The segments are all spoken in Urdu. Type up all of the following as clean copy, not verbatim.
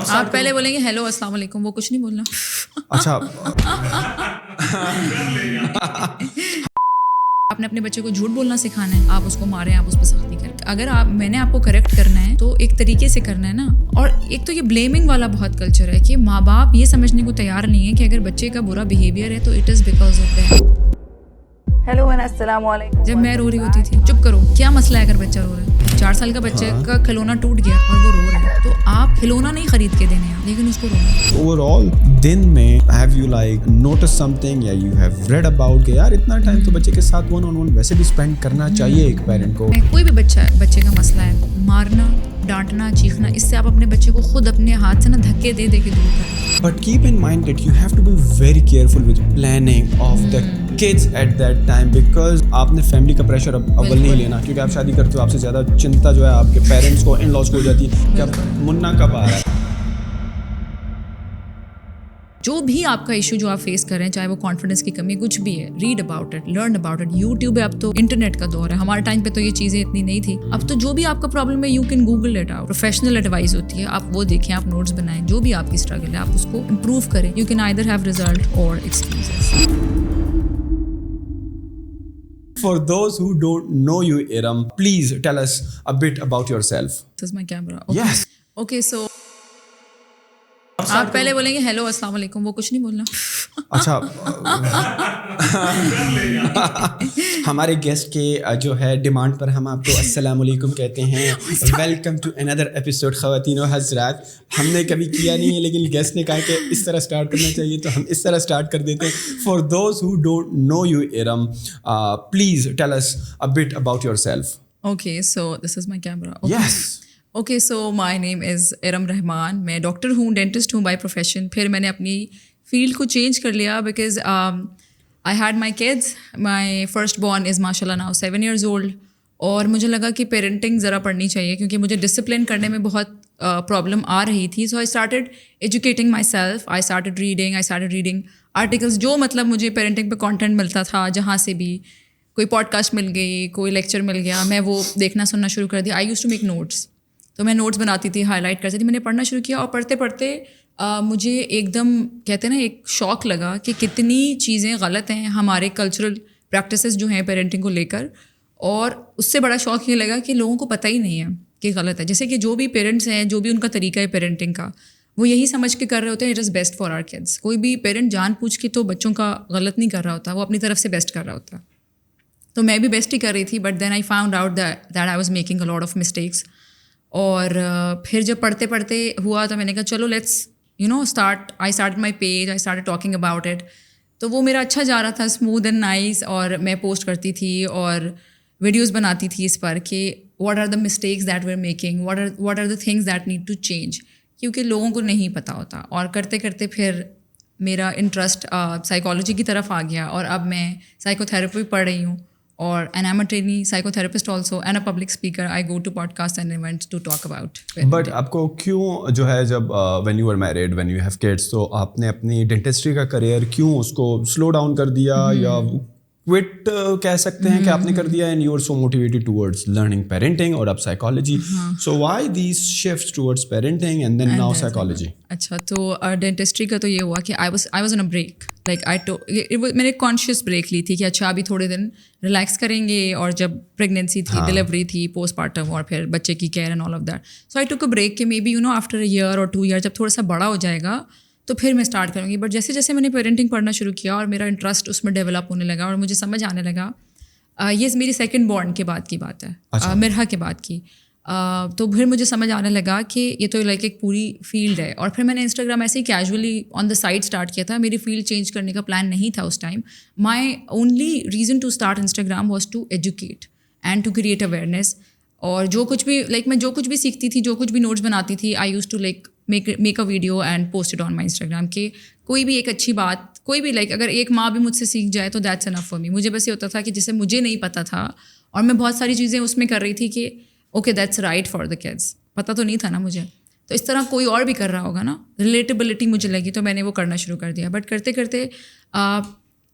آپ پہلے بولیں گے ہیلو السلام علیکم, وہ کچھ نہیں بولنا. اچھا آپ نے اپنے بچے کو جھوٹ بولنا سکھانا ہے, آپ اس کو ماریں, آپ اس پہ سختی کریں. اگر میں نے آپ کو کریکٹ کرنا ہے تو ایک طریقے سے کرنا ہے نا. اور ایک تو یہ بلیمنگ والا بہت کلچر ہے کہ ماں باپ یہ سمجھنے کو تیار نہیں ہے کہ اگر بچے کا برا بیہیویئر ہے تو it is because of that. Hello السلام علیکم. جب میں رو رہی ہوتی تھی, چپ کرو, کیا مسئلہ ہے اگر بچہ رو رہا ہے؟ 4 سال کا بچے کا کھلونا ٹوٹ گیا اور وہ رو رہا ہے, تو آپ کھلونا نہیں خرید کے دینے ہیں لیکن اس کو رونا. اوور آل دن میں have you like notice something یا یو ہیو ریڈ اباؤٹ کہ یار اتنا ٹائم تو بچے کے ساتھ ون آن ون ویسے بھی اسپینڈ کرنا چاہیے ایک پیرنٹ کو. کوئی بھی بچے کا مسئلہ ہے, مارنا, ڈانٹنا, چیخنا, اس سے آپ اپنے بچے کو خود اپنے ہاتھ سے نا دھکے دے کے دور کریں. But keep in mind that you have to be very careful with planning of the kids at that time because آپ نے فیملی کا پریشر اول نہیں لینا, کیونکہ آپ شادی کرتے ہو آپ سے زیادہ چنتا جو ہے آپ کے پیرنٹس کو, ان لاز کو ہو جاتی ہے کہ اب منا کب آ رہا ہے. جو بھی آپ کا ایشو جو آپ فیس کر رہے ہیں, چاہے وہ کانفیڈنس کی کمی کچھ بھی ہے, red about it, learn about it. YouTube ہے, اب تو انٹرنیٹ کا دور ہے. ہمارے ٹائم پہ تو یہ چیزیں اتنی نہیں تھی. اب تو جو بھی آپ کا پرابلم ہے you can Google it out. Professional advice ہوتی ہے, آپ وہ دیکھیں, آپ نوٹس بنائیں, جو بھی آپ کی اسٹرگل ہے آپ اس کو امپروو کریں. You can either have result or excuses. For those who don't know you, Iram, please tell us a bit about yourself. This is my camera. Yes. Okay, so آپ پہلے بولیں گے ہیلو السلام علیکم, وہ کچھ نہیں بولنا. اچھا ہمارے گیسٹ کے جو ہے ڈیمانڈ پر ہم آپ کو السلام علیکم کہتے ہیں. ویلکم ٹو اندر ایپیسوڈ خواتین و حضرات. ہم نے کبھی کیا نہیں ہے لیکن گیسٹ نے کہا کہ اس طرح اسٹارٹ کرنا چاہیے تو ہم اس طرح اسٹارٹ کر دیتے ہیں. For those who don't know you um, please tell us a bit about yourself. Okay, so this is my camera. Okay. Yes. Okay, so my name is Iram Rehman. میں ڈاکٹر ہوں, ڈینٹسٹ ہوں بائی پروفیشن. پھر میں نے اپنی فیلڈ کو چینج کر لیا because I had my kids. My first born is ماشاء اللہ ناؤ 7 years old. اور مجھے لگا کہ پیرنٹنگ ذرا پڑھنی چاہیے کیونکہ مجھے ڈسپلن کرنے میں بہت پرابلم آ رہی تھی. So I started educating myself. I started reading articles, جو مطلب مجھے پیرنٹنگ پہ کانٹینٹ ملتا تھا, جہاں سے بھی کوئی پوڈ کاسٹ مل گئی, کوئی لیکچر مل گیا, میں وہ دیکھنا سننا شروع کر دیا. آئی یوز ٹو میک نوٹس, تو میں نوٹس بناتی تھی, ہائی لائٹ کرتی تھی. میں نے پڑھنا شروع کیا اور پڑھتے پڑھتے مجھے ایک دم کہتے ہیں نا ایک شوق لگا کہ کتنی چیزیں غلط ہیں ہمارے کلچرل پریکٹسز جو ہیں پیرنٹنگ کو لے کر. اور اس سے بڑا شوق یہ لگا کہ لوگوں کو پتہ ہی نہیں ہے کہ غلط ہے. جیسے کہ جو بھی پیرنٹس ہیں, جو بھی ان کا طریقہ ہے پیرنٹنگ کا, وہ یہی سمجھ کے کر رہے ہوتے ہیں it is best for our kids. کوئی بھی پیرنٹ جان پوچھ کے تو بچوں کا غلط نہیں کر رہا ہوتا, وہ اپنی طرف سے بیسٹ کر رہا ہوتا. تو میں بھی بیسٹ ہی کر رہی تھی, but then I found out that I was making a lot of mistakes. اور پھر جب پڑھتے پڑھتے ہوا تو میں نے کہا چلو let's start. I start my page, I start talking about it. تو وہ میرا اچھا جا رہا تھا, اسموتھ اینڈ نائس. اور میں پوسٹ کرتی تھی اور ویڈیوز بناتی تھی اس پر کہ what are the mistakes that we are making, what are the things that need to change, کیونکہ لوگوں کو نہیں پتہ ہوتا. اور کرتے کرتے پھر میرا انٹرسٹ سائیکالوجی کی طرف آ گیا, اور اب میں سائیکو تھراپی پڑھ رہی ہوں. اور and am a trainee psychotherapist also and a public speaker. I go to podcast and events to talk about. But آپ کو کیوں جو ہے جب when you are married, when you have kids, تو آپ نے اپنی ڈینٹسٹری کا کریئر کیوں اس کو سلو ڈاؤن کر دیا یا کوئٹ کہہ سکتے ہیں کہ آپ نے کر دیا, and you are so motivated towards learning parenting اور اب psychology. So why these shifts towards parenting and then now psychology? اچھا, تو ڈینٹسٹری کا تو یہ ہوا کہ I was on a break. Like میں نے کانشیس بریک لی تھی کہ اچھا ابھی تھوڑے دن ریلیکس کریں گے. اور جب پریگنینسی تھی, ڈلیوری تھی, پوسٹ پارٹم, اور پھر بچے کی care and all of that. So I took a break کہ maybe after a year اور 2 years جب تھوڑا سا بڑا ہو جائے گا تو پھر میں اسٹارٹ کروں گی. بٹ جیسے جیسے میں نے پیرنٹنگ پڑھنا شروع کیا اور میرا انٹرسٹ اس میں ڈیولپ ہونے لگا اور مجھے سمجھ آنے لگا, یہ میری سیکنڈ بورن کے بعد کی بات ہے, مرحا کے بعد کی. تو پھر مجھے سمجھ آنے لگا کہ یہ تو لائک ایک پوری فیلڈ ہے. اور پھر میں نے انسٹاگرام ایسے ہی casually on the side start کیا تھا. میری فیلڈ چینج کرنے کا پلان نہیں تھا اس time. My only reason to start Instagram was to educate and to create awareness. اور جو کچھ بھی میں جو کچھ بھی سیکھتی تھی, جو کچھ بھی نوٹس بناتی تھی, I use to make a video and post it on my Instagram. کہ کوئی بھی ایک اچھی بات, کوئی بھی اگر ایک ماں بھی مجھ سے سیکھ جائے تو دیٹس انف فار می. مجھے بس یہ ہوتا تھا کہ جسے مجھے نہیں پتہ تھا اور میں بہت ساری چیزیں اس میں کر رہی تھی کہ okay that's right for the kids. پتہ تو نہیں تھا نا مجھے, تو اس طرح کوئی اور بھی کر رہا ہوگا نا, ریلیٹیبلٹی مجھے لگی تو میں نے وہ کرنا شروع کر دیا. بٹ کرتے کرتے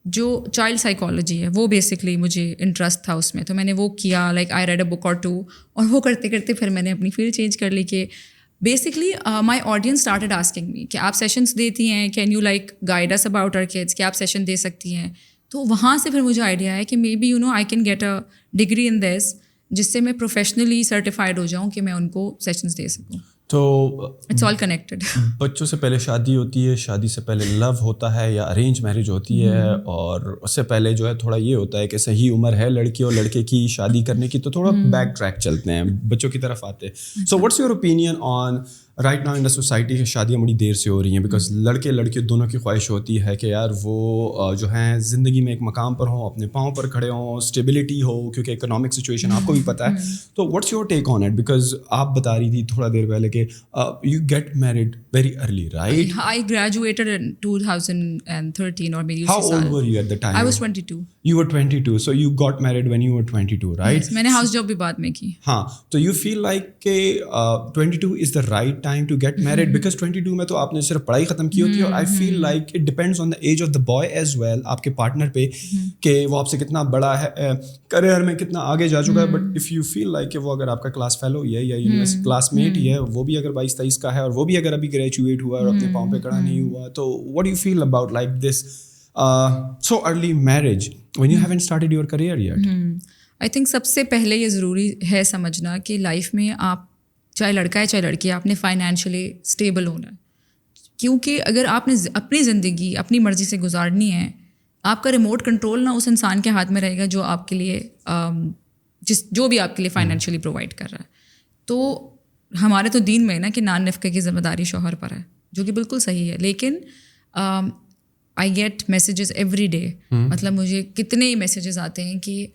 جو چائلڈ سائیکالوجی ہے وہ بیسکلی مجھے انٹرسٹ تھا اس میں, تو میں نے وہ کیا. آئی ریڈ اے بک اور 2, اور وہ کرتے کرتے پھر میں نے اپنی فیلڈ چینج کر لی کہ basically my audience started asking me کہ آپ سیشنس دیتی ہیں, can you like guide us about our kids, کہ آپ سیشن دے سکتی ہیں. تو وہاں سے پھر مجھے آئیڈیا ہے کہ maybe I can get a degree in this, جس سے میں پروفیشنلی سرٹیفائڈ ہو جاؤں کہ میں ان کو سیشنس دے سکوں. تو اٹس آل کنیکٹڈ. بچوں سے پہلے شادی ہوتی ہے, شادی سے پہلے لو ہوتا ہے یا ارینج میرج ہوتی ہے, اور اس سے پہلے جو ہے تھوڑا یہ ہوتا ہے کہ صحیح عمر ہے لڑکی اور لڑکے کی شادی کرنے کی, تو تھوڑا بیک ٹریک چلتے ہیں, بچوں کی طرف آتے ہیں. So what's your opinion on right now in the society کہ شادیاں بڑی دیر سے ہو رہی ہیں, بیکاز لڑکے لڑکی دونوں کی خواہش ہوتی ہے کہ یار وہ جو ہیں زندگی میں ایک مقام پر ہوں, اپنے پاؤں پر کھڑے ہوں, اسٹیبلٹی ہو, کیونکہ اکنامک سچویشن آپ کو بھی پتہ ہے. تو what's your take on it, because آپ بتا رہی تھی تھوڑا دیر پہلے کہ you get married very early, right? I graduated in 2013 or maybe How old were you at the time? I was 22. You were 22, so you got married when you were 22, right? Yes, میں نے ہاؤس جاب بھی بعد میں کی. ہاں, تو یو فیل لائک کہ 22 is the right time to get married, because 22 میں تو آپ نے صرف پڑھائی ختم کی ہوتی ہے, اور I feel like it depends on the age of the boy as well, آپ کے پارٹنر پہ کہ وہ آپ سے کتنا بڑا ہے, کریئر میں کتنا آگے جا چکا ہے. But if you feel like کہ وہ اگر آپ کا کلاس فیلو ہی ہے یا یونیورسٹی کلاس میٹ ہی ہے, وہ بھی اگر 22-23 کا ہے, اور وہ بھی اگر ابھی گریجویٹ ہوا اور اپنے پاؤں پہ کھڑا نہیں ہوا, تو what do you feel about like this so early marriage when you haven't started your career yet? I think سب سے پہلے یہ ضروری ہے سمجھنا کہ لائف میں آپ چاہے لڑکا ہے چاہے لڑکی ہے, آپ نے فائنینشلی اسٹیبل ہونا ہے. کیونکہ اگر آپ نے اپنی زندگی اپنی مرضی سے گزارنی ہے, آپ کا ریموٹ کنٹرول نہ اس انسان کے ہاتھ میں رہے گا جو آپ کے لیے جو بھی آپ کے لیے فائنینشلی پرووائڈ کر رہا ہے. تو ہمارے تو دین میں ہے نا کہ نان نفقے کی ذمہ داری شوہر پر ہے, جو کہ بالکل صحیح ہے. لیکن I get messages every day, مطلب مجھے کتنے ہی میسیجز آتے ہیں کہ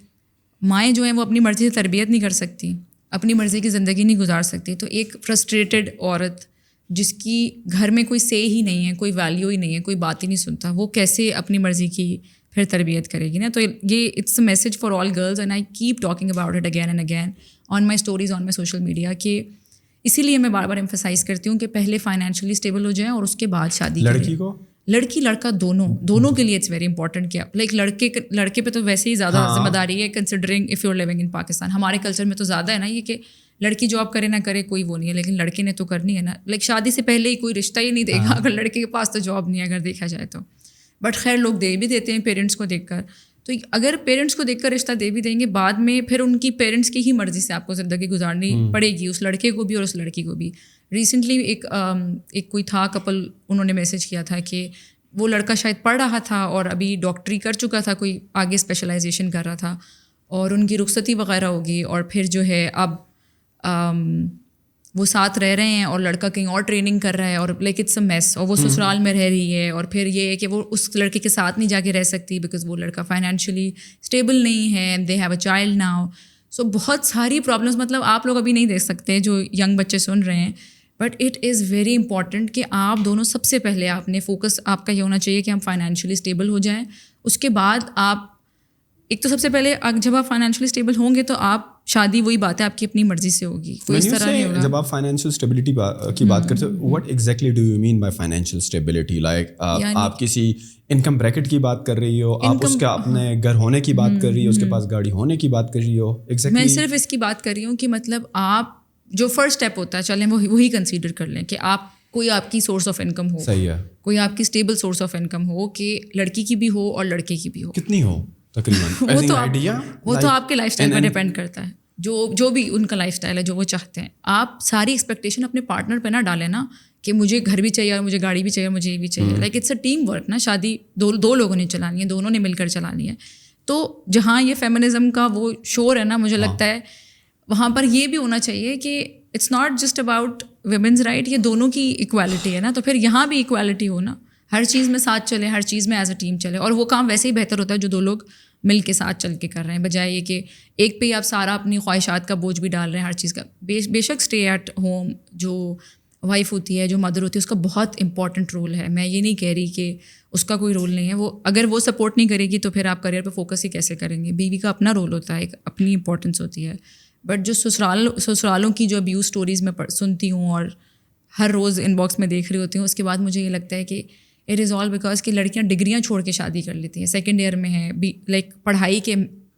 مائیں جو ہیں وہ اپنی مرضی سے تربیت نہیں کر سکتی, اپنی مرضی کی زندگی نہیں گزار سکتی. تو ایک فرسٹریٹڈ عورت جس کی گھر میں کوئی سے ہی نہیں ہے, کوئی ویلیو ہی نہیں ہے, کوئی بات ہی نہیں سنتا, وہ کیسے اپنی مرضی کی پھر تربیت کرے گی نا. تو یہ it's a message for all girls, and I keep talking about it again and again on my stories, on my social media, کہ اسی لیے میں بار بار ایمفسائز کرتی ہوں کہ پہلے فائنینشلی اسٹیبل ہو جائیں اور اس کے بعد شادی کریں. لڑکی کو, لڑکی لڑکا دونوں کے لیے اٹس ویری امپورٹنٹ. کیا لائک لڑکے پہ تو ویسے ہی زیادہ ذمہ داری ہے, considering if you are living in Pakistan. ہمارے کلچر میں تو زیادہ ہے نا یہ کہ لڑکی جاب کرے نہ کرے کوئی وہ نہیں ہے, لیکن لڑکے نے تو کرنی ہے نا. لائک شادی سے پہلے ہی کوئی رشتہ ہی نہیں دے گا اگر لڑکے کے پاس تو جاب نہیں ہے, اگر دیکھا جائے تو. بٹ خیر لوگ دے بھی دیتے ہیں پیرنٹس کو دیکھ کر. تو اگر پیرنٹس کو دیکھ کر رشتہ دے بھی دیں گے, بعد میں پھر ان کی پیرنٹس کی ہی مرضی سے آپ کو زندگی گزارنی پڑے گی, اس لڑکے کو بھی اور اس لڑکی کو بھی. ریسنٹلی ایک کوئی تھا کپل, انہوں نے میسیج کیا تھا کہ وہ لڑکا شاید پڑھ رہا تھا اور ابھی ڈاکٹری کر چکا تھا, کوئی آگے اسپیشلائزیشن کر رہا تھا, اور ان کی رخصتی وغیرہ ہوگی, اور پھر جو ہے اب وہ ساتھ رہ رہے ہیں اور لڑکا کہیں اور ٹریننگ کر رہا ہے, اور لائک اٹس اے میس, اور وہ سسرال میں رہ رہی ہے. اور پھر یہ ہے کہ وہ اس لڑکے کے ساتھ نہیں جا کے رہ سکتی بیکاز وہ لڑکا فائنینشلی اسٹیبل نہیں ہے, they have a child now. So بہت ساری پرابلمس, مطلب آپ لوگ ابھی نہیں دیکھ سکتے جو ینگ بچے سن رہے ہیں, but it is very important کہ آپ دونوں سب سے پہلے آپ نے فوکس آپ کا یہ ہونا چاہیے کہ ہم فائنینشلی اسٹیبل ہو جائیں. اس کے بعد آپ ایک تو سب سے پہلے جب آپ فائنینشلی اسٹیبل ہوں گے تو آپ شادی وہی بات ہے آپ کی اپنی مرضی سے ہوگی, کوئی اس طرح نہیں ہوگا. جب آپ فائنینشیل اسٹیبلٹی کی بات کرتے ہو, what exactly do you mean by financial stability? Like آپ کسی انکم بریکٹ کی بات کر رہی ہو, آپ اس کا اپنے گھر ہونے کی بات کر رہی ہو, اس کے پاس گاڑی ہونے کی بات کر رہی ہو؟ میں صرف اس کی بات کر رہی ہوں کہ مطلب آپ جو فرسٹ اسٹیپ ہوتا ہے چلیں وہی کنسیڈر کر لیں کہ آپ کوئی آپ کی سورس آف انکم ہو, صحیح ہے, کوئی آپ کی اسٹیبل سورس آف انکم ہو, کہ لڑکی کی بھی ہو اور لڑکے کی بھی ہو. کتنی ہو تقریباً؟ وہ تو آپ کے لائف اسٹائل پر ڈپینڈ کرتا ہے, جو بھی ان کا لائف اسٹائل ہے, جو وہ چاہتے ہیں. آپ ساری ایکسپیکٹیشن اپنے پارٹنر پہ نہ ڈالیں نا کہ مجھے گھر بھی چاہیے اور مجھے گاڑی بھی چاہیے اور مجھے یہ بھی چاہیے. Like it's a teamwork نا. شادی دو لوگوں نے چلانی ہے, دونوں نے مل کر چلانی ہے. تو جہاں یہ فیمنزم کا وہ شور ہے نا, مجھے لگتا ہے وہاں پر یہ بھی ہونا چاہیے کہ it's not just about women's right, یہ دونوں کی ایکویلٹی ہے نا. تو پھر یہاں بھی ایکویلٹی ہو نا, ہر چیز میں ساتھ چلے, ہر چیز میں ایز اے ٹیم چلے, اور وہ کام ویسے ہی بہتر ہوتا ہے جو دو لوگ مل کے ساتھ چل کے کر رہے ہیں, بجائے یہ کہ ایک پہ ہی آپ سارا اپنی خواہشات کا بوجھ بھی ڈال رہے ہیں ہر چیز کا. بے شک اسٹے ایٹ ہوم جو وائف ہوتی ہے, جو مدر ہوتی ہے, اس کا بہت امپورٹنٹ رول ہے. میں یہ نہیں کہہ رہی کہ اس کا کوئی رول نہیں ہے. وہ اگر وہ سپورٹ نہیں کرے گی تو پھر آپ کریئر پہ فوکس ہی کیسے کریں گے؟ بیوی کا اپنا رول ہوتا ہے, ایک اپنی امپورٹنس ہوتی ہے. بٹ جو سسرالوں کی جو ابیوز اسٹوریز میں سنتی ہوں اور ہر روز ان باکس میں دیکھ رہی ہوتی ہوں, اس کے بعد مجھے یہ لگتا ہے کہ اٹ از آل بیکاز کہ لڑکیاں ڈگریاں چھوڑ کے شادی کر لیتی ہیں, سیکنڈ ایئر میں ہیں, لائک پڑھائی کے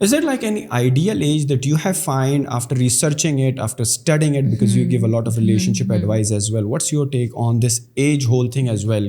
is it like any ideal age that you have find after researching it, after studying it, because you give a lot of relationship advice as well? What's your take on this age whole thing as well?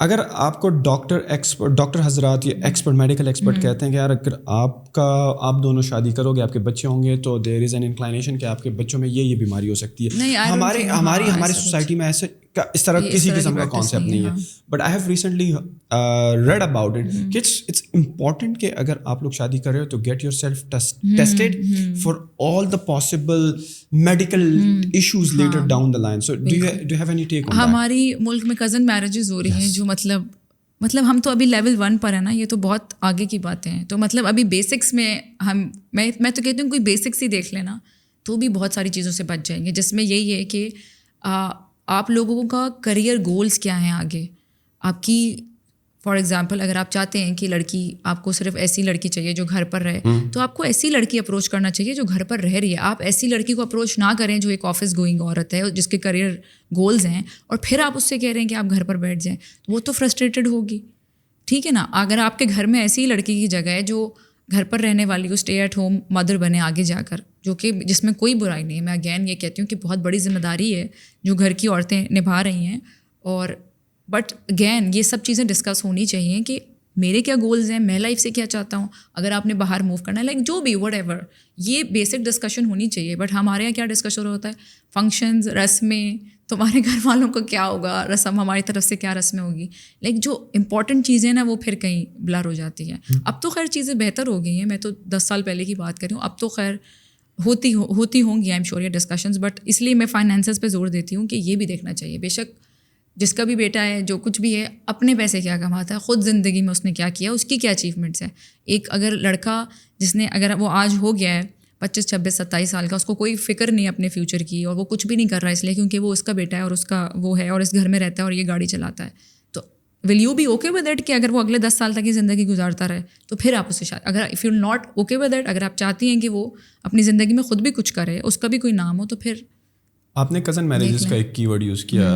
اگر آپ کو ڈاکٹر حضرات یا ایکسپرٹ میڈیکل ایکسپرٹ کہتے ہیں کہ یار اگر آپ دونوں شادی کرو گے, آپ کے بچے ہوں گے, تو دیر از این انکلائنیشن کہ آپ کے بچوں میں یہ بیماری ہو سکتی ہے. ہماری سوسائٹی میں ایسے اس طرح کسی قسم کا کانسیپٹ نہیں ہے. But I have recently read about it کہ اٹس امپورٹنٹ کہ اگر آپ لوگ شادی کر رہے ہو تو get yourself tested for all the possible medical issues later down the line. So do you have any take on that? ہماری ملک میں کزن میرجز ہو رہی ہیں جو مطلب ہم تو ابھی لیول 1 پر ہیں نا, یہ تو بہت آگے کی باتیں ہیں. تو مطلب ابھی بیسکس میں میں تو کہتی ہوں کوئی بیسکس ہی دیکھ لینا تو بھی بہت ساری چیزوں سے بچ جائیں گے, جس میں یہی ہے کہ آپ لوگوں کا کریئر گولز کیا ہیں آگے. آپ کی فار ایگزامپل اگر آپ چاہتے ہیں کہ لڑکی آپ کو صرف ایسی لڑکی چاہیے جو گھر پر رہے, تو آپ کو ایسی لڑکی اپروچ کرنا چاہیے جو گھر پر رہ رہی ہے. آپ ایسی لڑکی کو اپروچ نہ کریں جو ایک آفس گوئنگ عورت ہے جس کے کریئر گولز ہیں, اور پھر آپ اس سے کہہ رہے ہیں کہ آپ گھر پر بیٹھ جائیں, وہ تو فرسٹریٹڈ ہوگی. ٹھیک ہے نا. اگر آپ کے گھر میں ایسی لڑکی کی جگہ ہے جو گھر پر رہنے والی کو اسٹے ایٹ ہوم مدر بنے آگے جا کر, جو کہ جس میں کوئی برائی نہیں ہے. میں اگین یہ کہتی ہوں کہ بہت بڑی ذمہ داری ہے جو گھر کی عورتیں نبھا رہی ہیں. اور بٹ اگین یہ سب چیزیں ڈسکس ہونی چاہیے کہ میرے کیا گولز ہیں, میں لائف سے کیا چاہتا ہوں. اگر آپ نے باہر موو کرنا ہے لائک جو بھی وٹ ایور, یہ بیسک ڈسکشن ہونی چاہیے. بٹ ہمارے یہاں کیا ڈسکشن ہوتا ہے, فنکشنز, رسمیں, تمہارے گھر والوں کو کیا ہوگا رسم, ہماری طرف سے کیا رسمیں ہوگی. لائک جو امپورٹنٹ چیزیں نا وہ پھر کہیں بلر ہو جاتی ہیں. اب تو خیر چیزیں بہتر ہو گئی ہیں, میں تو 10 سال پہلے کی بات کر رہی ہوں. اب تو خیر ہوتی ہوں گی آئی ایم شیور یہ ڈسکشنز. بٹ اس لیے میں فائنینسز پہ زور دیتی ہوں کہ یہ بھی دیکھنا چاہیے. بے شک جس کا بھی بیٹا ہے جو کچھ بھی ہے اپنے پیسے کیا کماتا ہے, خود زندگی میں اس نے کیا کیا, اس کی کیا اچیومنٹس ہیں. ایک اگر لڑکا جس نے اگر وہ آج ہو گیا ہے 25, 26, 27 سال کا, اس کو کوئی فکر نہیں ہے اپنے فیوچر کی, اور وہ کچھ بھی نہیں کر رہا ہے اس لیے کیونکہ وہ اس کا بیٹا ہے اور اس کا وہ ہے اور اس گھر میں رہتا ہے اور یہ گاڑی چلاتا ہے, تو will you be okay with that کہ اگر وہ اگلے 10 سال تک کی زندگی گزارتا رہے تو پھر آپ اسے اگر if you not okay with that, اگر آپ چاہتی ہیں کہ وہ اپنی زندگی میں خود بھی کچھ کرے, اس کا بھی کوئی نام ہو, تو پھر آپ نے کزن میرجز کا ایک کی ورڈ یوز کیا,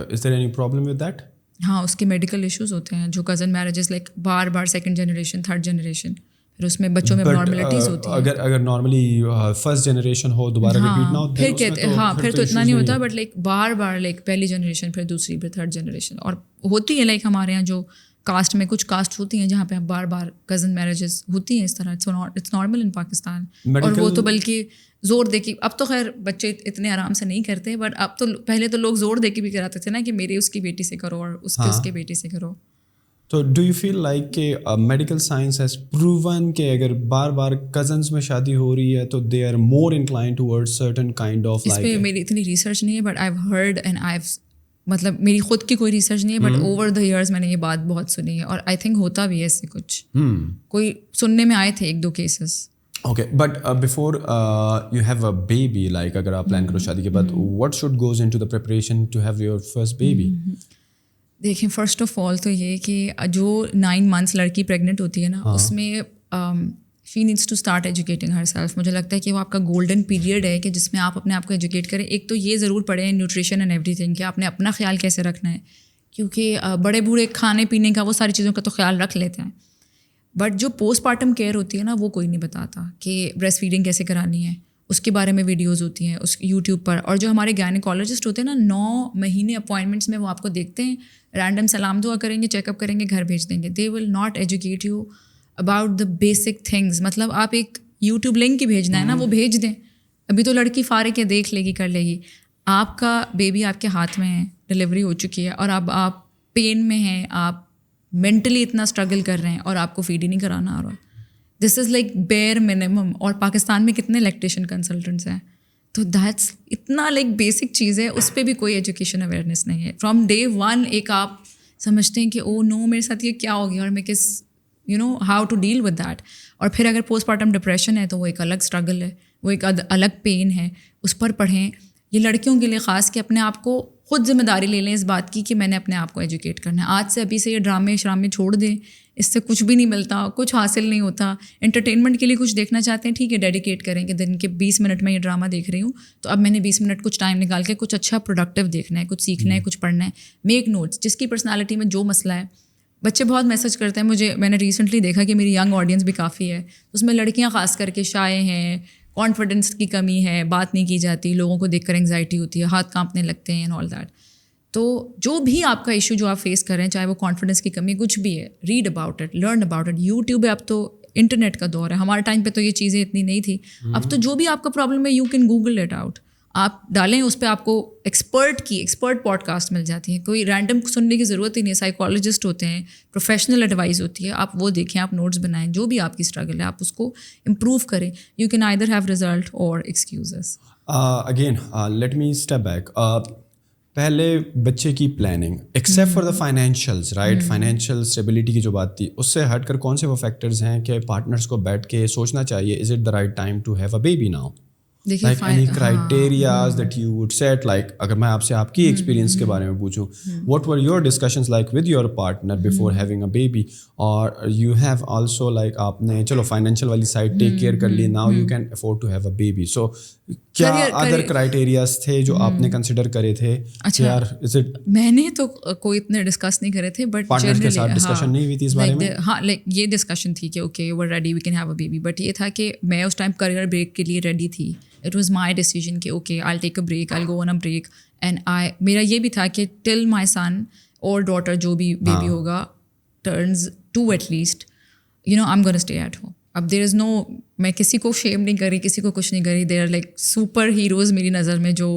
is there any problem with that? ہاں, اس کے میڈیکل ایشوز ہوتے ہیں جو کزن میرجز لائک بار 2nd جنریشن 3rd جنریشن, پھر اس میں بچوں میں نارملٹیز ہوتی ہیں. اگر نارملی فرسٹ جنریشن ہو دوبارہ ریپیٹ نہ ہو پھر کہتے ہیں ہاں, پھر تو اتنا نہیں ہوتا. بٹ لائک بار لائک پہلی جنریشن پھر دوسری پھر 3rd جنریشن, اور ہوتی ہے لائک ہمارے یہاں جو کاسٹ میں کچھ کاسٹ ہوتی ہیں جہاں پہ بار کزن میرجز ہوتی ہیں اس طرح. It's normal in Pakistan. اور وہ تو بلکہ زور دے کے, اب تو خیر بچے اتنے آرام سے نہیں کرتے, بٹ اب تو پہلے تو لوگ زور دے کے بھی کراتے تھے نا کہ میری اس کی بیٹی سے کرو اور اس کے بیٹی سے کرو. تو ڈو یو فیل لائک کہ میڈیکل سائنس ہیز پروون کہ اگر بار کزنس میں شادی ہو رہی ہے تو they are more inclined toward certain kind of like. اس پہ میری اتنی ریسرچ نہیں ہے, but I have heard and I مطلب میری خود کی کوئی ریسرچ نہیں ہے, بٹ اوور دا ایئرز میں نے یہ بات بہت سنی ہے, اور آئی تھنک ہوتا بھی ہے اس سے کچھ کوئی سننے میں آئے تھے 1-2 cases. Okay, but before you have a baby, like اگر آپ پلان کرو شادی کے بعد, what should goes into the preparation to have your first baby? دیکھیں فرسٹ آف آل تو یہ کہ جو 9 months لڑکی پریگننٹ ہوتی ہے نا, اس میں she needs to start educating herself. مجھے لگتا ہے کہ وہ آپ کا گولڈن پیریڈ ہے کہ جس میں آپ اپنے آپ کو ایجوکیٹ کریں. ایک تو یہ ضرور پڑھیں نیوٹریشن اینڈ ایوری تھنگ کہ آپ نے اپنا خیال کیسے رکھنا ہے, کیونکہ بڑے بوڑھے کھانے پینے کا وہ ساری چیزوں کا تو خیال رکھ لیتے ہیں, بٹ جو پوسٹ پارٹم کیئر ہوتی ہے نا وہ کوئی نہیں بتاتا کہ بریسٹ فیڈنگ کیسے کرانی ہے. اس کے بارے میں ویڈیوز ہوتی ہیں اس یوٹیوب پر, اور جو ہمارے گائنیکالوجسٹ ہوتے ہیں نا 9 مہینے اپوائنٹمنٹس میں وہ آپ کو دیکھتے ہیں, رینڈم سلام دعا کریں گے, چیک اپ کریں گے, گھر بھیج دیں گے. They will not educate you about the basic things. مطلب آپ ایک یوٹیوب لنک ہی بھیجنا ہے نا, وہ بھیج دیں. ابھی تو لڑکی فارغ ہے, دیکھ لے گی, کر لے گی. آپ کا بیبی آپ کے ہاتھ میں ہے, ڈلیوری ہو چکی ہے, اور اب آپ پین میں ہیں, آپ مینٹلی اتنا اسٹرگل کر رہے ہیں, اور آپ کو فیڈ ہی نہیں کرانا آ رہا. دس از لائک بیئر منیمم. اور پاکستان میں کتنے لیکٹیشن کنسلٹنٹس ہیں, تو دیٹس اتنا لائک بیسک چیز ہے, اس پہ بھی کوئی ایجوکیشن اویئرنیس نہیں ہے. فرام day 1 ایک آپ سمجھتے ہیں کہ او نو میرے ساتھ یہ کیا ہو گیا اور میں کس how to deal with that. اور پھر اگر پوسٹ پارٹم ڈپریشن ہے تو وہ ایک الگ اسٹرگل ہے, وہ ایک الگ پین ہے, اس پر پڑھیں. یہ لڑکیوں کے لیے خاص کہ اپنے آپ کو خود ذمہ داری لے لیں اس بات کی کہ میں نے اپنے آپ کو ایجوکیٹ کرنا ہے. آج سے ابھی سے یہ ڈرامے شرامے چھوڑ دیں, اس سے کچھ بھی نہیں ملتا, کچھ حاصل نہیں ہوتا. انٹرٹینمنٹ کے لیے کچھ دیکھنا چاہتے ہیں, ٹھیک ہے, ڈیڈیکیٹ کریں کہ دن کے 20 منٹ میں یہ ڈرامہ دیکھ رہی ہوں, تو اب میں نے 20 منٹ کچھ ٹائم نکال کے کچھ اچھا پروڈکٹیو دیکھنا ہے, کچھ سیکھنا ہے, کچھ پڑھنا ہے. Make notes. جس کی پرسنالٹی میں جو مسئلہ ہے, بچے بہت میسج کرتے ہیں مجھے. میں نے ریسنٹلی دیکھا کہ میری ینگ آڈینس بھی کافی ہے, اس میں لڑکیاں خاص کر کے شائع ہیں, کانفیڈنس کی کمی ہے, بات نہیں کی جاتی, لوگوں کو دیکھ کر انگزائٹی ہوتی ہے, ہاتھ کانپنے لگتے ہیں اینڈ آل دیٹ. تو جو بھی آپ کا ایشو جو آپ فیس کر رہے ہیں, چاہے وہ کانفیڈنس کی کمی کچھ بھی ہے, red about it, learn about it. YouTube ہے, اب تو انٹرنیٹ کا دور ہے, ہمارے ٹائم پہ تو یہ چیزیں اتنی نہیں تھی. اب تو جو بھی آپ کا پرابلم ہے you can Google it out, آپ ڈالیں اس پہ آپ کو ایکسپرٹ پوڈ کاسٹ مل جاتی ہیں, کوئی رینڈم سننے کی ضرورت ہی نہیں ہے. سائیکالوجسٹ ہوتے ہیں, پروفیشنل ایڈوائز ہوتی ہے, آپ وہ دیکھیں, آپ نوٹس بنائیں, جو بھی آپ کی اسٹرگل ہے آپ اس کو امپروو کریں. You can either have result or excuses. Again let me step back. پہلے بچے کی planning except for the financials, right, financial stability کی جو بات تھی, اس سے ہٹ کر کون سے وہ فیکٹرز ہیں کہ پارٹنرس کو بیٹھ کے سوچنا چاہیے, is it the right time to have a baby now? Like any criterias that you would set, like اگر میں آپ سے آپ کی ایکسپیرینس کے بارے میں پوچھوں, what were your discussions like with your partner before having a baby, or you have also like آپ نے چلو فائنینشیل والی سائڈ ٹیک کیئر کر لی, now you can afford to have a baby, so کیا ادر کرائٹیریاز تھے جو آپ نے کنسیڈر کرے تھے؟ یار از اٹ, میں نے تو کوئی اتنے ڈسکس نہیں کرے تھے, بٹ پارٹنر کے ساتھ ڈسکشن نہیں ہوئی تھی اس بارے میں؟ ہاں, لائک یہ ڈسکشن تھی کہ okay we are ready, we can have a baby, but یہ تھا کہ میں اس ٹائم کریئر بریک کے لیے ریڈی تھی. اٹ واز مائی ڈیسیجن کہ okay I take a break, I go on a break, and میرا یہ بھی تھا کہ ٹل مائی سن اور ڈاٹر جو بھی بیبی ہوگا turns 2 at least, you know I am gonna stay at home. اب دیر از نو, میں کسی کو شیم نہیں کر رہی, کسی کو کچھ نہیں کر رہی, they are like superheroes میری نظر میں, جو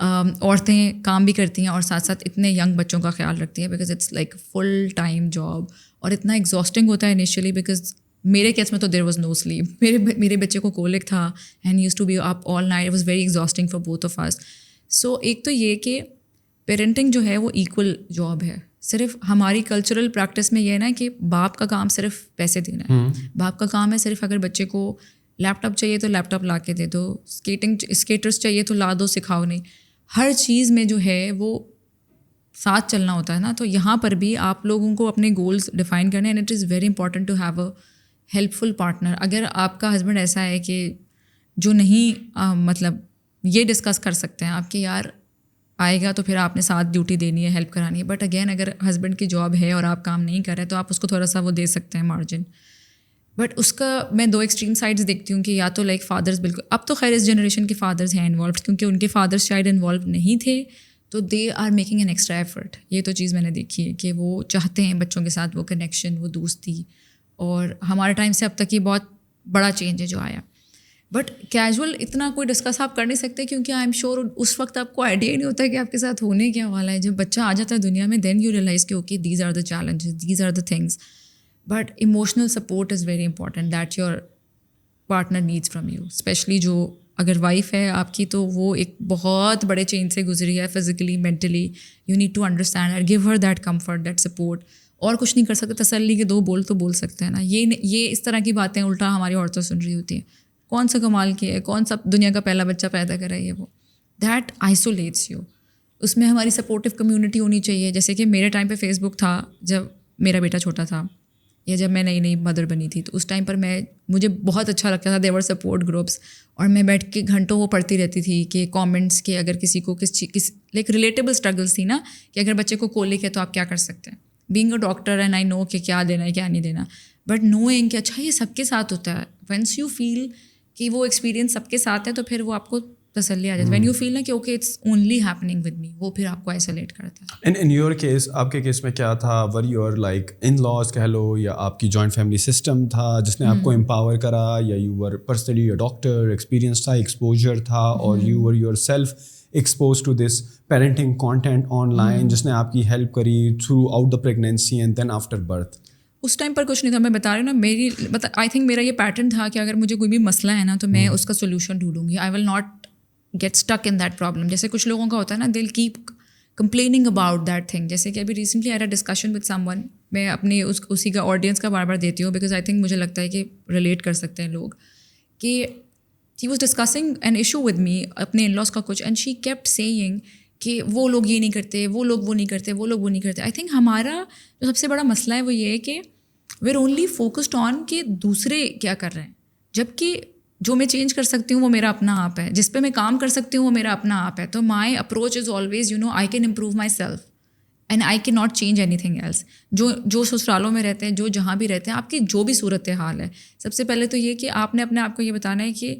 عورتیں کام بھی کرتی ہیں اور ساتھ ساتھ اتنے ینگ بچوں کا خیال رکھتی ہیں, because it's like full time job, اور اتنا ایگزاسٹنگ ہوتا ہے انیشیلی. بیکاز میرے کیس میں تو دیر واز نو سلیپ, میرے بچے کو کولک تھا and use to be up all night, it was very exhausting for both of us. So ایک تو یہ کہ پیرنٹنگ جو ہے وہ ایکول جاب ہے. صرف ہماری کلچرل پریکٹس میں یہ ہے نا کہ باپ کا کام صرف پیسے دینا ہے, باپ کا کام ہے صرف اگر بچے کو لیپ ٹاپ چاہیے تو لیپ ٹاپ لا کے دے دو, اسکیٹرس چاہیے تو لا دو, سکھاؤ نہیں. ہر چیز میں جو ہے وہ ساتھ چلنا ہوتا ہے نا. تو یہاں پر بھی آپ لوگوں کو اپنے گولز ڈیفائن کرنے, and it is very important to have a helpful partner. اگر آپ کا ہسبینڈ ایسا ہے کہ جو نہیں مطلب یہ ڈسکس کر سکتے ہیں آپ کہ یار آئے گا تو پھر آپ نے ساتھ ڈیوٹی دینی ہے, ہیلپ کرانی ہے, بٹ اگین اگر ہسبینڈ کی جاب ہے اور آپ کام نہیں کر رہے تو آپ اس کو تھوڑا سا وہ دے سکتے ہیں مارجن. بٹ اس کا میں 2 ایکسٹریم سائڈس دیکھتی ہوں کہ یا تو لائک فادرز بالکل, اب تو خیر اس جنریشن کے فادرز ہیں انوالوڈ, کیونکہ ان کے فادرز شاید انوالو نہیں تھے تو they are making an extra effort. یہ تو چیز میں نے دیکھی ہے کہ وہ چاہتے ہیں بچوں کے ساتھ وہ کنیکشن, وہ دوستی, اور ہمارے ٹائم سے اب تک یہ بہت بڑا چینج ہے جو آیا. بٹ کیجول اتنا کوئی ڈسکس آپ کر نہیں سکتے, کیونکہ آئی ایم شیور اس وقت آپ کو آئیڈیا ہی نہیں ہوتا ہے کہ آپ کے ساتھ ہونے کیا والا ہے. جب بچہ آ جاتا ہے دنیا میں دین یو ریئلائز کہ okay these are the challenges, these are the things. But emotional support is very important that your partner needs from you, especially جو اگر وائف ہے آپ کی تو وہ ایک بہت بڑے چینج سے گزری ہے physically, mentally. You need to understand and give her that comfort, that support. اور کچھ نہیں کر سکتے, تسلی کے 2 بول تو بول سکتے ہیں نا. یہ اس طرح کی باتیں الٹا ہماری عورتیں سن رہی ہوتی ہیں, کون سا کمال کیا ہے, کون سا دنیا کا پہلا بچہ پیدا کرا ہے, یہ وہ. That isolates you. اس میں ہماری سپورٹیو کمیونٹی ہونی چاہیے. جیسے کہ میرے ٹائم پہ فیس بک تھا جب میرا بیٹا چھوٹا تھا, یا جب میں نئی مدر بنی تھی, تو اس ٹائم پر مجھے بہت اچھا لگتا تھا, دیور سپورٹ گروپس, اور میں بیٹھ کے گھنٹوں وہ پڑھتی رہتی تھی کہ کامنٹس کے اگر کسی کو کس لائک ریلیٹیبل اسٹرگلس تھی نا, کہ اگر بچے کو کولک ہے تو آپ کیا کر سکتے ہیں. Being a doctor and I know کہ کیا دینا ہے کیا نہیں دینا, بٹ نوئنگ کہ اچھا یہ سب کے ساتھ ہوتا ہے. ونس یو فیل کہ وہ ایکسپیرینس سب کے ساتھ ہے تو پھر وہ آپ کو تسلی آ جاتی ہے. وین یو فیل نا کہ okay it's only happening with me, وہ پھر آپ کو آئسولیٹ کرتا ہے. ان یور کیس, آپ کے کیس میں کیا تھا, ور یور لائک ان لاز کہہ لو, یا آپ کی جوائنٹ فیملی سسٹم تھا جس نے آپ کو امپاور کرا, یا you were personally a doctor, experience تھا, ایکسپوجر تھا, اور you were yourself expose to this parenting content online جس نے آپ کی ہیلپ کری throughout the pregnancy and then after birth? اس ٹائم پر کچھ نہیں تھا, میں بتا رہی ہوں نا. میری آئی تھنک میرا یہ پیٹرن تھا کہ اگر مجھے کوئی بھی مسئلہ ہے نا تو میں اس کا سولوشن ڈھونڈوں گی. I will not get stuck in that problem. جیسے کچھ لوگوں کا ہوتا ہے نا, they will keep complaining about that thing. جیسے کہ ابھی recently I had a discussion with someone, میں اپنی اسی کا آڈینس کا بار بار دیتی ہوں بیکاز آئی تھنک مجھے لگتا ہے کہ ریلیٹ کر سکتے ہیں لوگ, کہ he was discussing an issue with me, اپنے ان لاس کا کچھ, اینڈ شی کیپٹ سیئنگ کہ وہ لوگ یہ نہیں کرتے, وہ لوگ وہ نہیں کرتے, وہ لوگ وہ نہیں کرتے. آئی تھنک ہمارا جو سب سے بڑا مسئلہ ہے وہ یہ ہے کہ we are only focused on کہ دوسرے کیا کر رہے ہیں, جبکہ جو میں چینج کر سکتی ہوں وہ میرا اپنا آپ ہے, جس پہ میں کام کر سکتی ہوں وہ میرا اپنا آپ ہے. تو my approach is always I can improve myself and I cannot change anything else. جو سسرالوں میں رہتے ہیں, جو جہاں بھی رہتے ہیں, آپ کی جو بھی صورت حال ہے, سب سے پہلے تو یہ کہ آپ نے اپنے آپ کو یہ بتانا ہے کہ